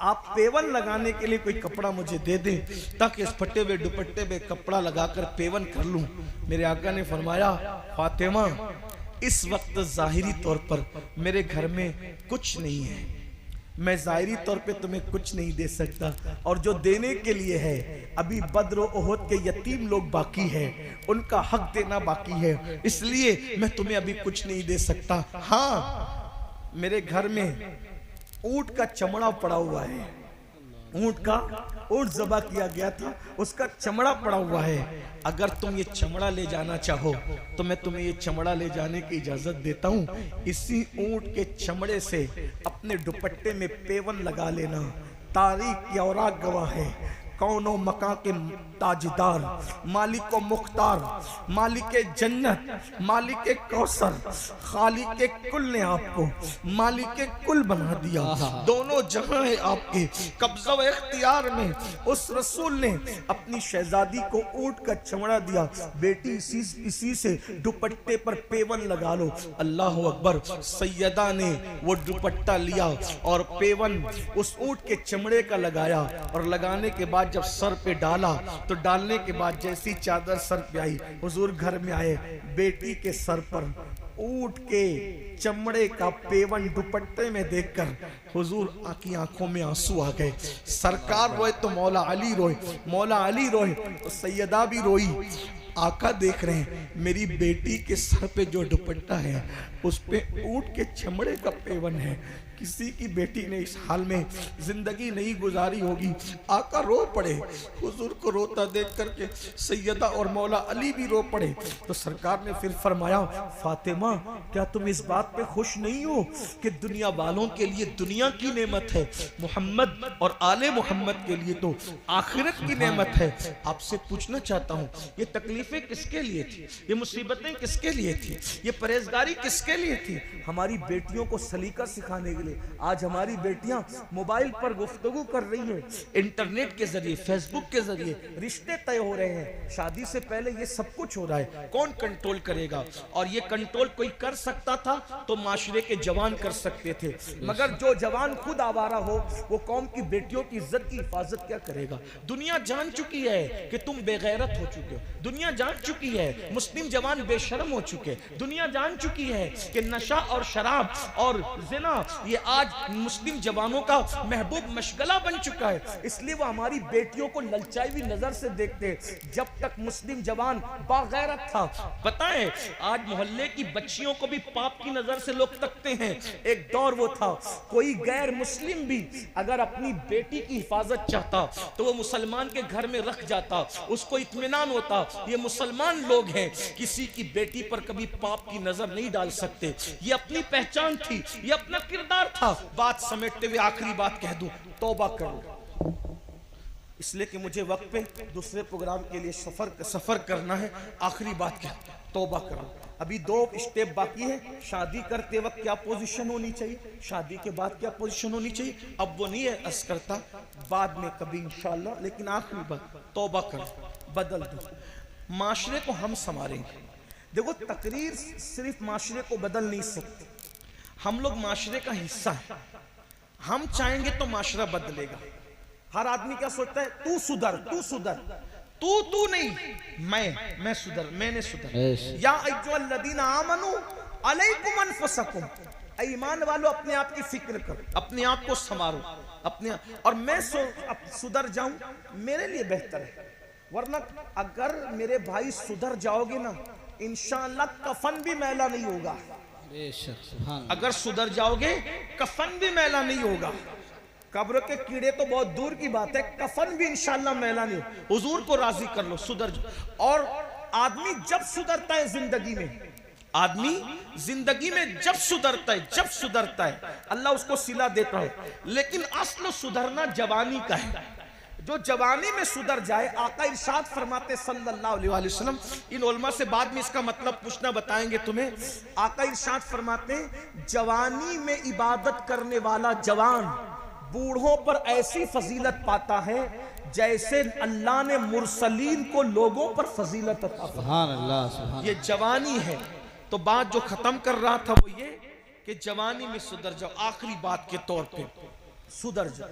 आप पेवन लगाने के लिए कोई कपड़ा मुझे दे दें ताकि इस फटे हुए दुपट्टे पे कपड़ा लगाकर पेवन कर लूं। मेरे आका ने फरमाया, फातिमा इस वक्त जाहिरी तौर पर मेरे घर में कुछ नहीं है, मैं जाहिरी तौर पे तुम्हें कुछ नहीं दे सकता, और जो देने के लिए है अभी बद्र और ओहद के यतीम लोग बाकी हैं, उनका हक देना बाकी है, इसलिए मैं तुम्हें अभी कुछ नहीं दे सकता। हाँ मेरे घर में ऊंट का चमड़ा पड़ा हुआ है, ऊंट ज़बा किया गया था, उसका चमड़ा पड़ा हुआ है, अगर तुम ये चमड़ा ले जाना चाहो तो मैं तुम्हें ये चमड़ा ले जाने की इजाजत देता हूँ। इसी ऊंट के चमड़े से अपने दुपट्टे में पेवन लगा लेना। तारीख की औराक गवाह है, कौनो मका के ताजदार, मालिक मुख्तार, मालिक जन्नत, मालिक कौसर, खालिक कुल ने आपको मालिक कुल बना दिया। दोनों जहां है आपके कब्जा व इख्तियार में। उस रसूल ने अपनी शहजादी को ऊंट का चमड़ा दिया, बेटी इसी से दुपट्टे पर पेवन लगा लो। अल्लाह अकबर। सैयदा ने वो दुपट्टा लिया और पेवन उस ऊंट के चमड़े का लगाया, और लगाने के बाद जब सर पे डाला तो डालने के बाद जैसी चादर सर पे आई, हुजूर घर में आए, बेटी के सर पर ऊंट के चमड़े का पेवन दुपट्टे में देखकर हुजूर की आंखों में आंसू आ गए। सरकार रोए तो मौला अली रोए, मौला अली रोए तो सैयदा भी रोई। आका देख रहे हैं मेरी बेटी के सर पे जो दुपट्टा है उस पे ऊंट के चमड़े का पेवन है। किसी की बेटी ने इस हाल में जिंदगी नहीं गुजारी होगी। आका रो पड़े, हुजूर को रोता देख करके सैयदा और मौला अली भी रो पड़े। तो सरकार ने फिर फरमाया, फातिमा क्या तुम इस बात पे खुश नहीं हो कि दुनिया वालों के लिए दुनिया की नेमत है, मोहम्मद और आले मोहम्मद के लिए तो आखिरत की नेमत है। आपसे पूछना चाहता हूँ, ये तकलीफें किसके लिए थी, ये मुसीबतें किसके लिए थी, ये परहेजगारी किसके लिए थी? हमारी बेटियों को सलीका सिखाने के लिए। आज हमारी बेटियां मोबाइल पर गुफ्तगू कर रही हैं, इंटरनेट के जरिए, फेसबुक के जरिए रिश्ते तय हो रहे हैं। शादी से पहले ये सब कुछ हो रहा है, कौन कंट्रोल करेगा? और ये कंट्रोल कोई कर सकता था तो माशरे के जवान कर सकते थे, मगर जो जवान खुद आवारा हो वो कौम की बेटियों की इज्जत की हिफाजत क्या करेगा? दुनिया जान चुकी है कि तुम बेगैरत हो चुके हो, दुनिया जान चुकी है मुस्लिम जवान बेशर्म हो चुके, दुनिया जान चुकी है कि नशा और शराब और जिना ये आज मुस्लिम जवानों का महबूब मशगला बन चुका है। इसलिए वो हमारी बेटियों को ललचाई हुई नजर से देखते। जब तक मुस्लिम जवान बागैरत था, पता है आज मोहल्ले की बच्चियों को भी पाप की नजर से लोग तकते हैं। एक दौर वो था, कोई गैर मुस्लिम भी अगर अपनी बेटी की हिफाजत चाहता तो वो मुसलमान के घर में रख जाता, उसको इत्मीनान होता ये मुसलमान लोग हैं, किसी की बेटी पर कभी पाप की नजर नहीं डाल सकते। ये अपनी पहचान थी, ये अपना किरदार था। बात समेटते हुए आखिरी बात कह दूं, तौबा करो, इसलिए कि मुझे वक्त पे दूसरे प्रोग्राम के लिए सफर करना है। आखिरी बात क्या, तौबा करो। अभी 2 स्टेप बाकी है। शादी करते वक्त क्या पोजीशन होनी चाहिए, शादी के बाद क्या पोजीशन होनी चाहिए, अब वो नहीं है अर्ज करता, बाद में कभी इंशाल्लाह। लेकिन आखिरी बात, तौबा करो, बदल दो, माशरे को हम संवारेंगे। देखो तकरीर सिर्फ माशरे को बदल नहीं सकती, हम लोग माशरे का हिस्सा है, हम चाहेंगे तो माशरा बदलेगा। हर आदमी क्या सोचता है, तू सुधर, तू सुधर, तू नहीं, मैं सुधर, मैंने सुधर। या अय्युहल्लज़ीना आमनू अलैकुम अनफुसकुम, ईमान वालों अपने आप की फिक्र करो, अपने आप को संवारो, अपने और मैं सुधर जाऊं मेरे लिए बेहतर है। वरना अगर मेरे भाई सुधर जाओगे ना, इंशाअल्लाह कफन भी मैला नहीं होगा। बेशक सुभान अगर सुधर जाओगे कफन भी मैला नहीं होगा। कब्र के कीड़े तो बहुत दूर की बात है, कफन भी इंशाअल्लाह मैला नहीं हो। हुजूर को राजी कर लो, सुधर जाओ। और आदमी जब सुधरता है जिंदगी में, आदमी जिंदगी में जब सुधरता है अल्लाह उसको सिला देता है। लेकिन असल सुधरना जवानी का है। जो जवानी में सुधर जाए, आका इरशाद फरमाते सल्लल्लाहु अलैहि वसल्लम, इन उलमा से बाद में इसका मतलब पूछना बताएंगे तुम्हें। आका इरशाद फरमाते, जवानी में इबादत करने वाला जवान बूढ़ों पर ऐसी फजीलत पाता है जैसे अल्लाह ने मुरसलीन को लोगों पर फजीलत अता फरमाई। सुभान अल्लाह सुभान। ये जवानी है। तो बात जो खत्म कर रहा था वो ये कि जवानी में सुधर जाओ। आखिरी बात के तौर पे सुधर जाओ,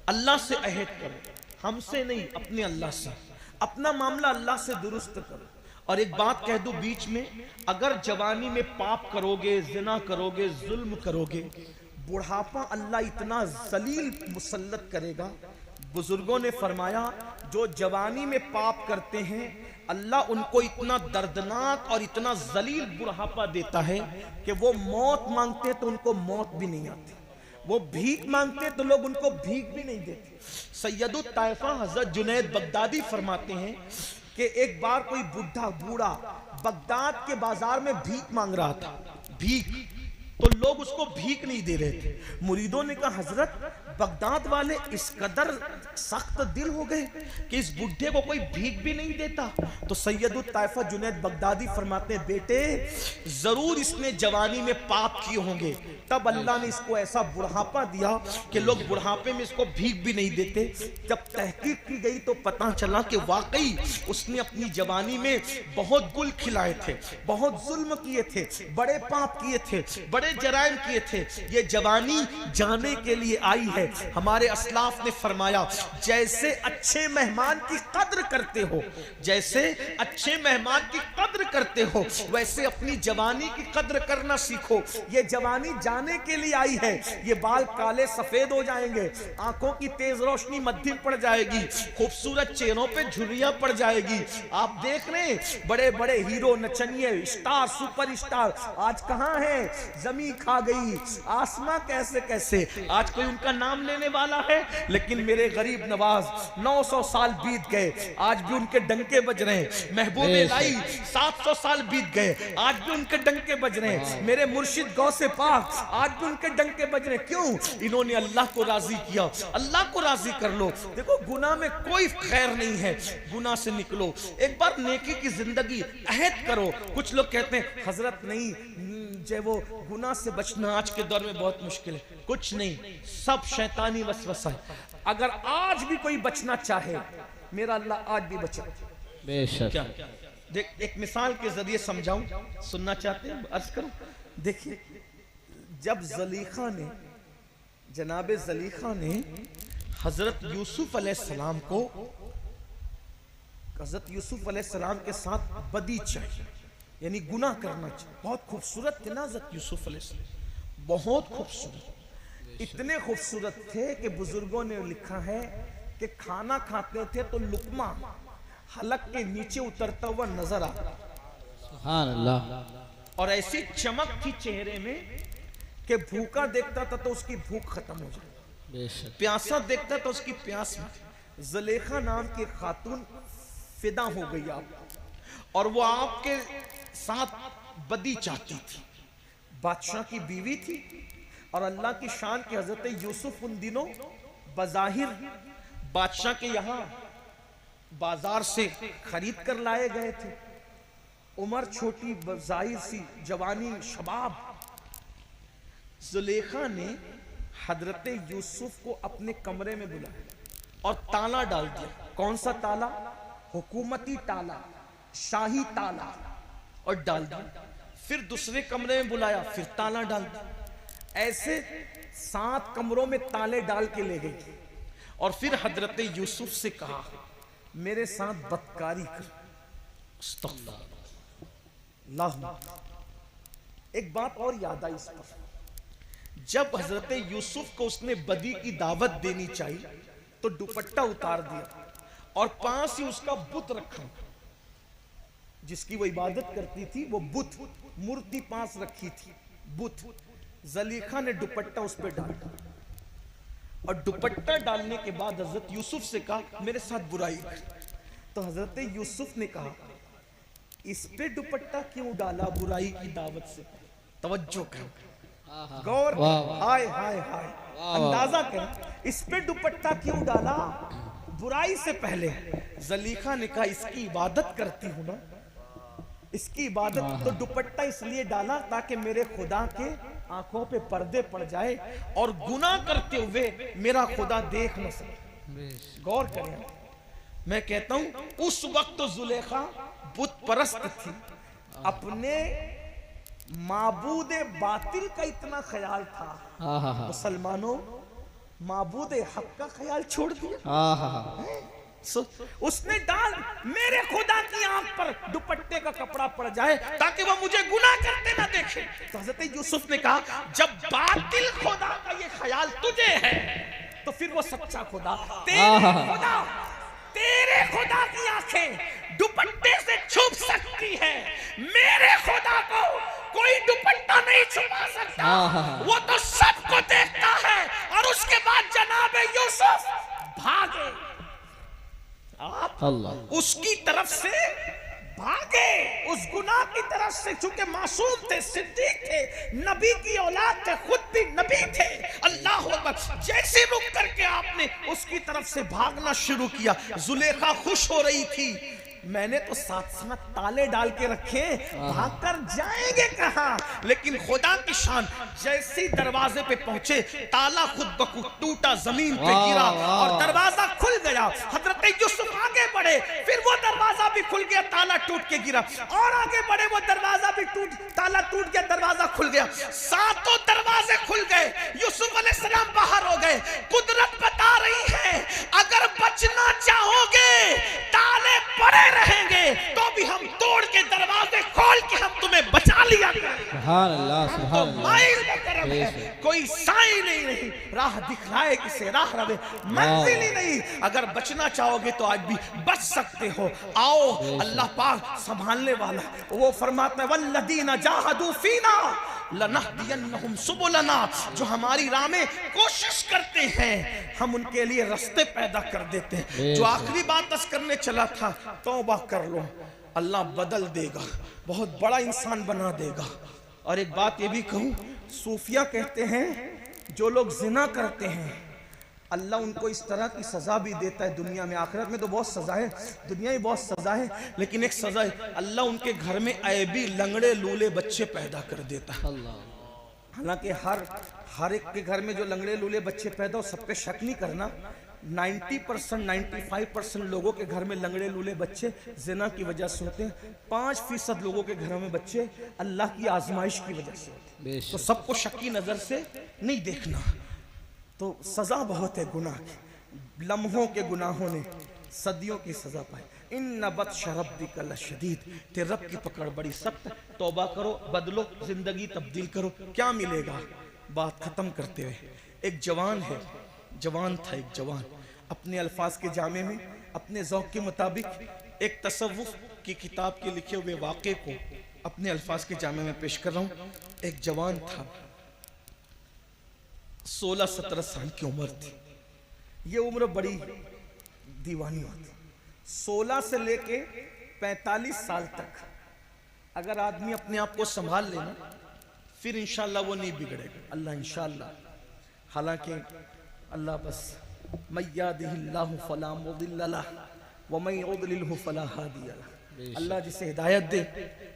अल्लाह से अहद करो, हमसे नहीं, अपने अल्लाह से, अपना मामला अल्लाह से दुरुस्त करो। और एक बात कह दूं बीच में, अगर जवानी में पाप करोगे, जिना करोगे, जुल्म करोगे, बुढ़ापा अल्लाह इतना जलील मुसल्लत करेगा। बुजुर्गों ने फरमाया, जो जवानी में पाप करते हैं अल्लाह उनको इतना दर्दनाक और इतना जलील बुढ़ापा देता है कि वो मौत मांगते तो उनको मौत भी नहीं आती, वो भीख मांगते तो लोग उनको भीख भी नहीं देते। सैयदुत ताइफा हजरत जुनैद बगदादी फरमाते हैं कि एक बार कोई बूढ़ा बगदाद के बाजार में भीख मांग रहा था, भीख, तो लोग उसको भीख नहीं दे रहे थे। मुरीदों ने कहा, हजरत बगदाद वाले इस कदर सख्त दिल हो गए कि इस बुढ़े को कोई भीख भी नहीं देता। तो सैयदुत ताइफा जुनैद बगदादी फरमाते हैं, बेटे जरूर इसने जवानी में पाप किए होंगे, तब अल्लाह ने इसको ऐसा बुढ़ापा दिया कि लोग बुढ़ापे में इसको भीख भी नहीं देते। जब तहकीक की गई तो पता चला कि वाकई उसने अपनी जवानी में बहुत गुल खिलाए थे, बहुत जुल्म किए थे, बड़े पाप किए थे, बड़े जराइम किए थे। ये जवानी जाने के लिए आई है। हमारे अस्लाफ ने फरमाया, जैसे अच्छे मेहमान की कद्र करते हो, जैसे अच्छे मेहमान की कद्र करते हो, वैसे अपनी जवानी की कद्र करना सीखो। ये जवानी जाने के लिए आई है। ये बाल काले सफेद हो जाएंगे, आंखों की तेज रोशनी मध्यम पड़ जाएगी, खूबसूरत चेहरों पे झुर्रियां पड़ जाएगी। आप देख रहे हैं बड़े बड़े हीरो, नचनिए, स्टार, सुपर स्टार आज कहां है? जमीन खा गई, आसमां कैसे कैसे, आज कोई उनका नाम लेने वाला है? लेकिन मेरे गरीब नवाज 900 साल बीत गए, आज भी उनके डंके बज रहे हैं। महबूबे लाई 700 साल बीत गए, आज भी उनके डंके बज रहे हैं। मेरे मुर्शिद गौसे पाक, आज भी उनके डंके बज रहे हैं। क्यों? इन्होंने अल्लाह को राजी किया। अल्लाह को राजी कर लो। देखो, गुनाह में कोई खैर नहीं है, गुनाह से निकलो। एक बार नेकी की जिंदगी अहद करो। कुछ लोग कहते हैं, हजरत नहीं, जो वो गुनाह से बचना आज के दौर में बहुत मुश्किल है। कुछ नहीं, सब शैतानी वसवसा है। अगर आज भी कोई बचना चाहे, मेरा अल्लाह आज भी बचा। बेशक। क्या देख, एक मिसाल के जरिए समझाऊं, सुनना चाहते हैं? अर्ज करूं। देखिए, जब जलीखा ने, जनाबे जलीखा ने हजरत यूसुफ अलैहिस्सलाम को, हजरत यूसुफ अलैहिस्सलाम के साथ बदी चाहिए, यानी गुनाह करना चाहिए। बहुत खूबसूरत थे ना हजरत यूसुफ अलैहिस्सलाम, बहुत खूबसूरत, इतने खूबसूरत थे कि बुजुर्गों ने लिखा है कि खाना खाते थे तो लुकमा हलक के नीचे उतरता हुआ नजर आता, सुभान अल्लाह। और ऐसी चमक थी चेहरे में कि भूखा देखता था तो उसकी भूख खत्म हो जाए, बेशक। प्यासा देखता तो उसकी प्यास में। जलेखा नाम की खातून फिदा हो गई आप, और वो आपके साथ बदी चाहती थी। बादशाह की बीवी थी और अल्लाह की शान के हजरत यूसुफ उन दिनों बज़ाहिर बादशाह के यहाँ बाजार से खरीद कर लाए गए थे। उम्र छोटी, जाहिर सी जवानी, शबाब। जुलेखा ने हजरत यूसुफ को अपने कमरे में बुलाया और ताला डाल दिया। कौन सा ताला? हुकूमती ताला, शाही ताला, और डाल दिया। फिर दूसरे कमरे में बुलाया, फिर ताला डाल दिया। ऐसे 7 कमरों में ताले डाल के ले गई और फिर हजरत यूसुफ से कहा मेरे साथ बदकारी कर। अल्लाह। एक बात और याद आई इस पर, जब हजरत यूसुफ को उसने बदी की दावत देनी चाहिए तो दुपट्टा उतार दिया और पास ही उसका बुत रखा, जिसकी वो इबादत करती थी, वो बुत मूर्ति पास रखी थी, बुत। जलीखा ने दुपट्टा उस पर डाला और दुपट्टा डालने के बाद हजरत यूसुफ से कहा मेरे साथ बुराई कर। तो हजरत यूसुफ ने कहा इस पे दुपट्टा क्यों डाला बुराई की दावत से? तवज्जो कर, गौर, हाय हाय हाय, अंदाजा कर, इस पे दुपट्टा क्यों डाला बुराई से पहले? जलीखा ने कहा इसकी इबादत करती हूं ना, इसकी इबादत, तो दुपट्टा इसलिए डाला ताकि मेरे खुदा के आंखों पे पर्दे पड़ जाए और गुनाह करते हुए मेरा खुदा देख न सके। गौर करें, मैं कहता हूं उस वक्त तो जुलेखा बुत परस्त थी, अपने माबूद बातिल का इतना ख्याल था, मुसलमानों माबूद हक का ख्याल छोड़ दिया। उसने डाल मेरे खुदा की आंख पर दुपट्टे का कपड़ा पड़ जाए ताकि वो मुझे गुनाह करते ना देखे। तो हजरत यूसुफ ने कहा जब बातिल खुदा का ये ख्याल तुझे है तो फिर वो सच्चा खुदा, तेरे खुदा की आंखें दुपट्टे से छुप सकती है, मेरे खुदा को कोई दुपट्टा नहीं छुपा सकता, वो तो सबको देखता है। और उसके बाद जनाब यूसुफ भागे, आप उसकी तरफ से भागे, उस गुनाह की तरफ से, चूंकि मासूम थे, सिद्दीक थे, नबी की औलाद थे, खुद भी नबी थे। अल्लाह अकबर, जैसे रुक करके आपने उसकी तरफ से भागना शुरू किया, जुलेखा खुश हो रही थी, मैंने तो 7 ताले डाल के रखे, भागकर जाएंगे कहां? लेकिन खुदा की शान, जैसे दरवाजे पे पहुंचे ताला खुद बखुद टूटा, जमीन पे गिरा और दरवाजा खुल गया। हजरत यूसुफ आगे बढ़े, फिर वो दरवाजा भी खुल गया, ताला टूट के गिरा, और आगे बढ़े, वो दरवाजा भी ताला टूट गया, दरवाजा खुल गया, 7 दरवाजे खुल गए। यूसुफ अलैहिस्सलाम बाहर हो गए। कुदरत बता रही है अगर बचना चाहोगे ताले पड़े रहेंगे तो भी हम तोड़ के दरवाजे खोल के हम तुम्हें बचा लिया। सुभान अल्लाह, सुभान अल्लाह। कोई साई नहीं, राह दिखलाए किसे राह रवे, मंजिल ही नहीं। अगर बचना चाहोगे तो आज भी बच सकते हो। आओ, अल्लाह पाक संभालने वाला, वो फरमाता है वल्लदीना जाहदू फीना लनहदियन्नहुम सुबुलना, जो हमारी राह में कोशिश करते हैं हम उनके लिए रास्ते पैदा कर देते हैं। जो आखिरी बात अर्ज करने चला था, तौबा कर लो, अल्लाह बदल देगा, बहुत बड़ा इंसान बना देगा। और एक बात ये भी कहूँ, सूफिया कहते हैं जो लोग जिना करते हैं अल्लाह उनको इस तरह की सजा भी देता है दुनिया में। आखिरत में तो बहुत सजा है, दुनिया में बहुत सजा है, लेकिन एक सजा है, अल्लाह उनके घर में ऐबी लंगड़े लूले बच्चे पैदा कर देता है। हालांकि हर एक के घर में जो लंगड़े लूले बच्चे पैदा हो, सब पे शक नहीं करना, 90% 95% लोगों के घर में लंगड़े लूले बच्चे जिना की वजह से होते हैं, 5% लोगों के घरों में बच्चे अल्लाह की आजमाइश की वजह से होते हैं। तो सबको शक की नजर से नहीं देखना। तो सजा बहुत है गुनाह की, लम्हों के गुनाहों ने सदियों की सजा पाई। इन बत्श रब्बिका लशदीद, तेरे रब की पकड़ बड़ी सख्त। तौबा करो, बदलो, जिंदगी तब्दील करो, क्या मिलेगा? बात खत्म करते हुए, एक जवान है, जवान था एक जवान, अपने अल्फाज के जामे में अपने ज़ौक़ के मुताबिक एक तसव्वुफ़ की किताब के लिखे हुए वाक़े को अपने अल्फाज के जामे में पेश कर रहा हूँ। एक जवान था, 16-17 साल की उम्र थी। ये उम्र बड़ी दीवानी होती, 16 से लेके 45 साल तक अगर आदमी अपने आप को संभाल लेना फिर इंशाअल्लाह वो नहीं बिगड़ेगा, अल्लाह इंशाअल्लाह। हालांकि अल्लाह बस मय्यादिहिल्लाहु फला मुदिल्ल लहु व मय युद्लिलहु फला हादिय लहु, अल्लाह जिसे हिदायत दे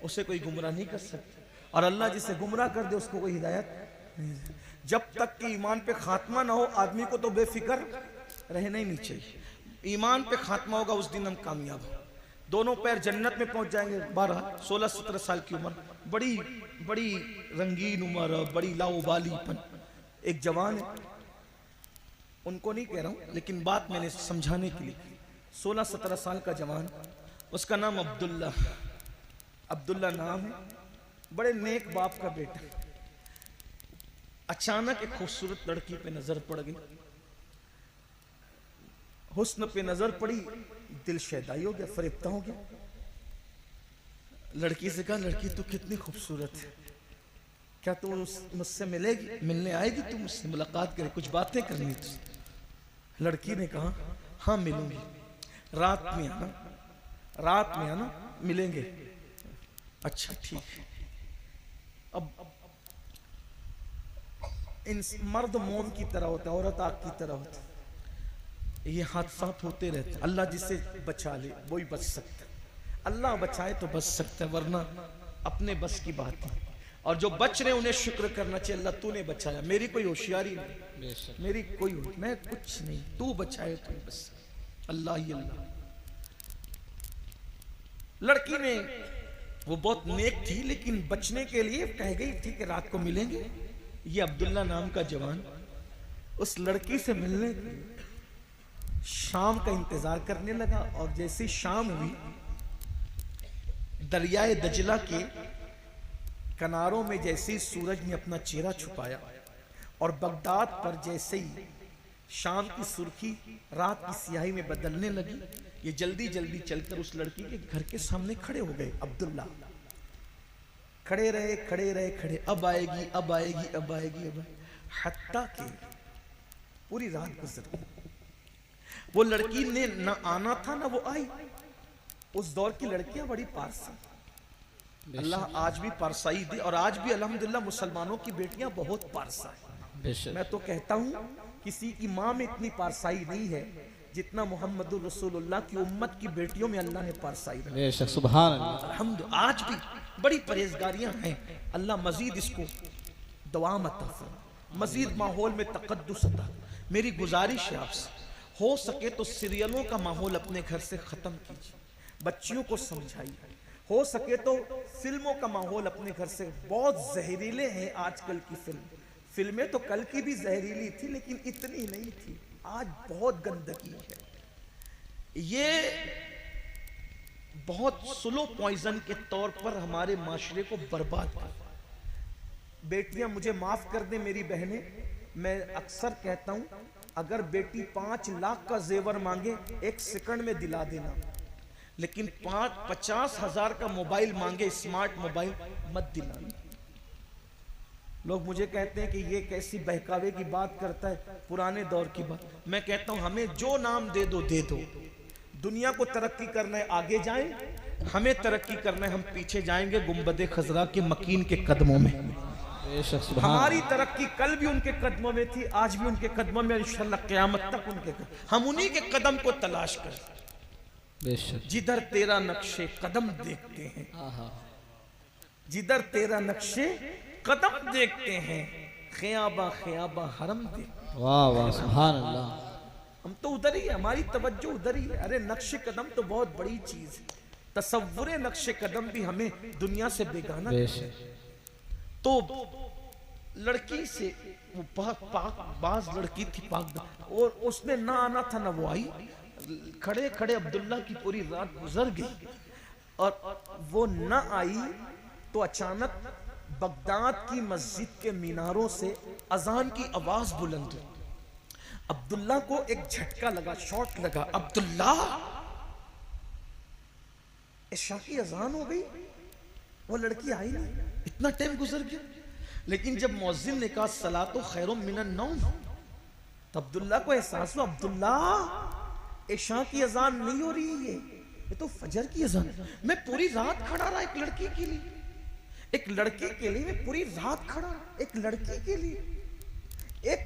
उसे कोई गुमराह नहीं कर सकता, और अल्लाह जिसे गुमराह कर दे उसको कोई हिदायत नहीं दे। जब तक कि ईमान पे खात्मा ना हो आदमी को तो बेफिक्र रहना ही नहीं चाहिए। ईमान पे खात्मा होगा उस दिन हम कामयाब हो। दोनों पैर जन्नत में पहुंच जाएंगे। 12, 16, 17 साल की उम्र, बड़ी बड़ी रंगीन उम्र, बड़ी लाउबालीपन। एक जवान है, उनको नहीं कह रहा हूं, लेकिन बात मैंने समझाने के लिए। 16-17 साल का जवान, उसका नाम अब्दुल्ला, अब्दुल्ला नाम है, बड़े नेक बाप का बेटा। अचानक एक खूबसूरत लड़की पे नजर पड़ गई, हुस्न पे नजर पड़ी, दिल शैदाई हो गया, फरेबता हो गया। लड़की से कहा, लड़की तू कितनी खूबसूरत है, क्या तू मुझसे मिलेगी, मिलने आएगी, तू मुझसे मुलाकात करे, कुछ बातें करनी तुझसे। लड़की ने कहा, हाँ मिलूंगी, रात में आना, रात में आना, मिलेंगे। अच्छा ठीक है। अब इन मर्द मोम की तरह होता है, औरत आग की तरह होता है। ये हादसात होते रहते हैं। अल्लाह जिसे बचा ले वही बच सकता है, अल्लाह बचाए तो बच सकता है, वरना अपने बस की बात है। और जो बच रहे उन्हें शुक्र करना चाहिए, अल्लाह तूने बचाया, मेरी कोई होशियारी नहीं, मेरी कोई मैं कुछ नहीं, तू बचाए तो बस, अल्लाह ही अल्लाह। लड़की ने, वो बहुत नेक थी, लेकिन बचने के लिए कह गई ठीक है रात को मिलेंगे। ये अब्दुल्ला नाम का जवान उस लड़की से मिलने के लिए शाम का इंतजार करने लगा। और जैसी शाम हुई, दरियाए दजला के किनारों में जैसे ही सूरज ने अपना चेहरा छुपाया और बगदाद पर जैसे ही शाम की सुर्खी रात की स्याही में बदलने लगी, ये जल्दी जल्दी चलकर उस लड़की के घर के सामने खड़े हो गए। अब्दुल्ला खड़े रहे, खड़े रहे, खड़े, अब आएगी, अब आएगी, अब आएगी, अब आएगी, हत्ता के पूरी रात गुजर गई। वो लड़की ने ना आना था ना वो आई। उस दौर की लड़कियां बड़ी पारसा, अल्लाह आज भी पारसाई दी, और आज भी अल्हम्दुलिल्लाह मुसलमानों की बेटियां बहुत पारसा है। मैं तो कहता हूं किसी की माँ में इतनी पारसाई नहीं है जितना मोहम्मदुर रसूलुल्लाह की उम्मत की बेटियों में अल्लाह ने पारसाई रखी। सुभान अल्लाह। अल्हम्दुलिल्लाह आज भी बड़ी परहेजगारियां हैं। अल्लाह मजीद इसको दुआ मत फरमाए, मजीद माहौल में तकद्दुस अता। मेरी गुजारिश है आपसे, हो सके तो सीरियलों का माहौल अपने घर से खत्म कीजिए, बच्चियों को समझाइए। हो सके तो फिल्मों का माहौल अपने घर से, बहुत जहरीले हैं आजकल की फिल्में तो कल की भी जहरीली थी लेकिन इतनी नहीं थी, आज बहुत गंदगी है। ये बहुत स्लो पॉइजन के तौर पर हमारे माशरे को बर्बाद कर। बेटियां मुझे माफ कर दें मेरी बहनें, मैं अक्सर कहता हूं अगर बेटी 5 लाख का जेवर मांगे 1 सेकंड में दिला देना, लेकिन 50,000 का मोबाइल मांगे, स्मार्ट मोबाइल, मत दिलाना। लोग मुझे कहते हैं कि ये कैसी बहकावे की बात करता है, पुराने दौर की बात। मैं कहता हूं हमें जो नाम दे दो दे दो। दुनिया को तरक्की करना है आगे जाएं, हमें तरक्की करना है हम पीछे जाएंगे गुंबदे खजरा के मकीन के कदमों में। हमारी तरक्की कल भी उनके कदमों में थी, आज भी उनके कदमों में, इंशाअल्लाह क़यामत तक उनके हम उन्हीं के कदम को तलाश करें। जिधर तेरा नक्शे कदम देखते हैं, जिधर तेरा नक्शे कदम देखते हैं, ख़याबा ख़याबा हरम देखते हैं। वाह वाह सुभान अल्लाह। हम तो उधर ही है, हमारी तवज्जो उधर ही है। अरे नक्शे कदम तो बहुत बड़ी चीज है, तसव्वुरे नक्शे कदम भी हमें दुनिया से बेगाना। तो लड़की से वो पाक लड़की थी, पाक, और उसने ना आना था ना वो आई। खड़े खड़े अब्दुल्ला की पूरी रात गुजर गई और वो ना आई तो अचानक बगदाद की मस्जिद के मीनारों से अजान की आवाज बुलंद हुई। अब्दुल्ला को एक झटका लगा, शॉट लगा। अब्दुल्ला, इशा की अजान हो गई, वो लड़की आई नहीं, इतना टाइम गुजर गया। लेकिन जब मुअज्जिन ने कहा सलातो खैरुम मिनन नौम, तो अब्दुल्ला को एहसास हुआ, अब्दुल्ला इशा की अजान नहीं हो रही है, ये तो फजर की अजान है। मैं पूरी रात खड़ा रहा एक लड़की के लिए, एक लड़की के लिए मैं पूरी रात खड़ा, एक लड़की के लिए, एक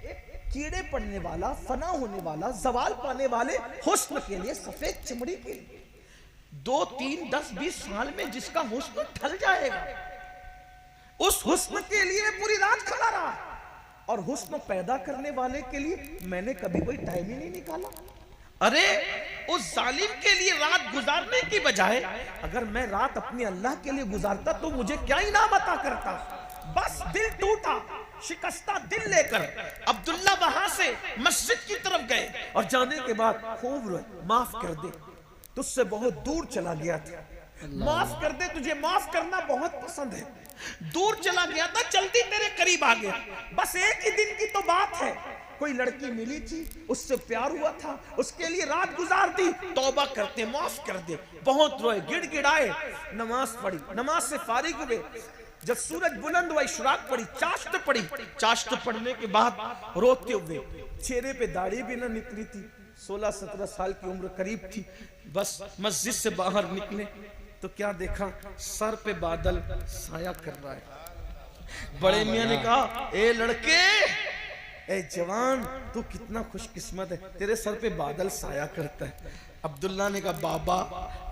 कीड़े पड़ने वाला, फना होने वाला, जवाल पाने वाले हुस्न के लिए, सफेद चमड़ी के लिए, 2, 3, 10, 20 साल में जिसका हुस्न ढल जाएगा, उस हुस्न के लिए मैं पूरी रात खड़ा रहा। और हुस्न पैदा करने वाले के लिए मैंने कभी कोई टाइम ही नहीं निकाला। अरे उस जालिम के लिए रात गुजारने की बजाय अगर मैं रात अपने अल्लाह के लिए गुजारता तो मुझे क्या इनाम अता करता। बस दिल टूटा, शिकस्ता दिल लेकर अब्दुल्ला वहां से मस्जिद की तरफ गए और जाने के बाद खूब रोए, माफ कर दे, तुझसे बहुत दूर चला गया था, माफ कर दे, तुझे माफ करना बहुत पसंद है, दूर चला गया था, जल्दी तेरे करीब आ गया। बस एक ही दिन की तो बात है, कोई लड़की मिली थी, उससे प्यार हुआ था, उसके लिए रात गुजार दी, तौबा करते, माफ कर दे। बहुत रोए, गिड़गिड़ाए, नमाज पढ़ी, नमाज से फारिग हुए, जब सूरज बुलंद हुआ, इशराक पड़ी, चाश्त पड़ी, चाश्त पढ़ने के बाद रोते हुए, चेहरे पे दाढ़ी भी ना निकली थी, 16-17 साल की उम्र करीब थी, बस मस्जिद से बाहर निकले तो क्या देखा, सर पे बादल साया कर रहा है। बड़े मियां ने कहा, ए लड़के, ए जवान, तू कितना खुशकिस्मत है, तेरे सर पे बादल साया करता है। अब्दुल्ला ने कहा, बाबा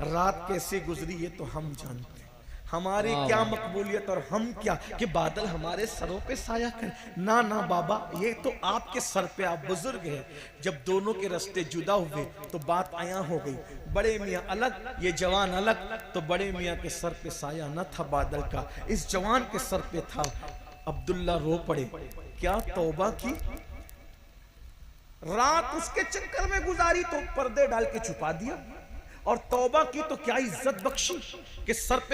रात कैसे गुजरी ये तो हम जानते हैं, हमारी क्या मकबूलियत और हम क्या कि बादल हमारे सरों पे साया कर। ना ना बाबा, ये तो आपके सर पे, आप बुजुर्ग हैं, जब दोनों के रास्ते जुदा हुए तो बात आया हो गई, बड़े मियाँ अलग, ये जवान अलग, तो बड़े मियाँ के सर पे साया न था बादल का, इस जवान के सर पे था। अब्दुल्ला रो पड़े, क्या तौबा की, रात उसके चक्कर में गुजारी तो पर्दे डाल के छुपा दिया, और तौबा की तो क्या इज्जत बख्शी कि सर पे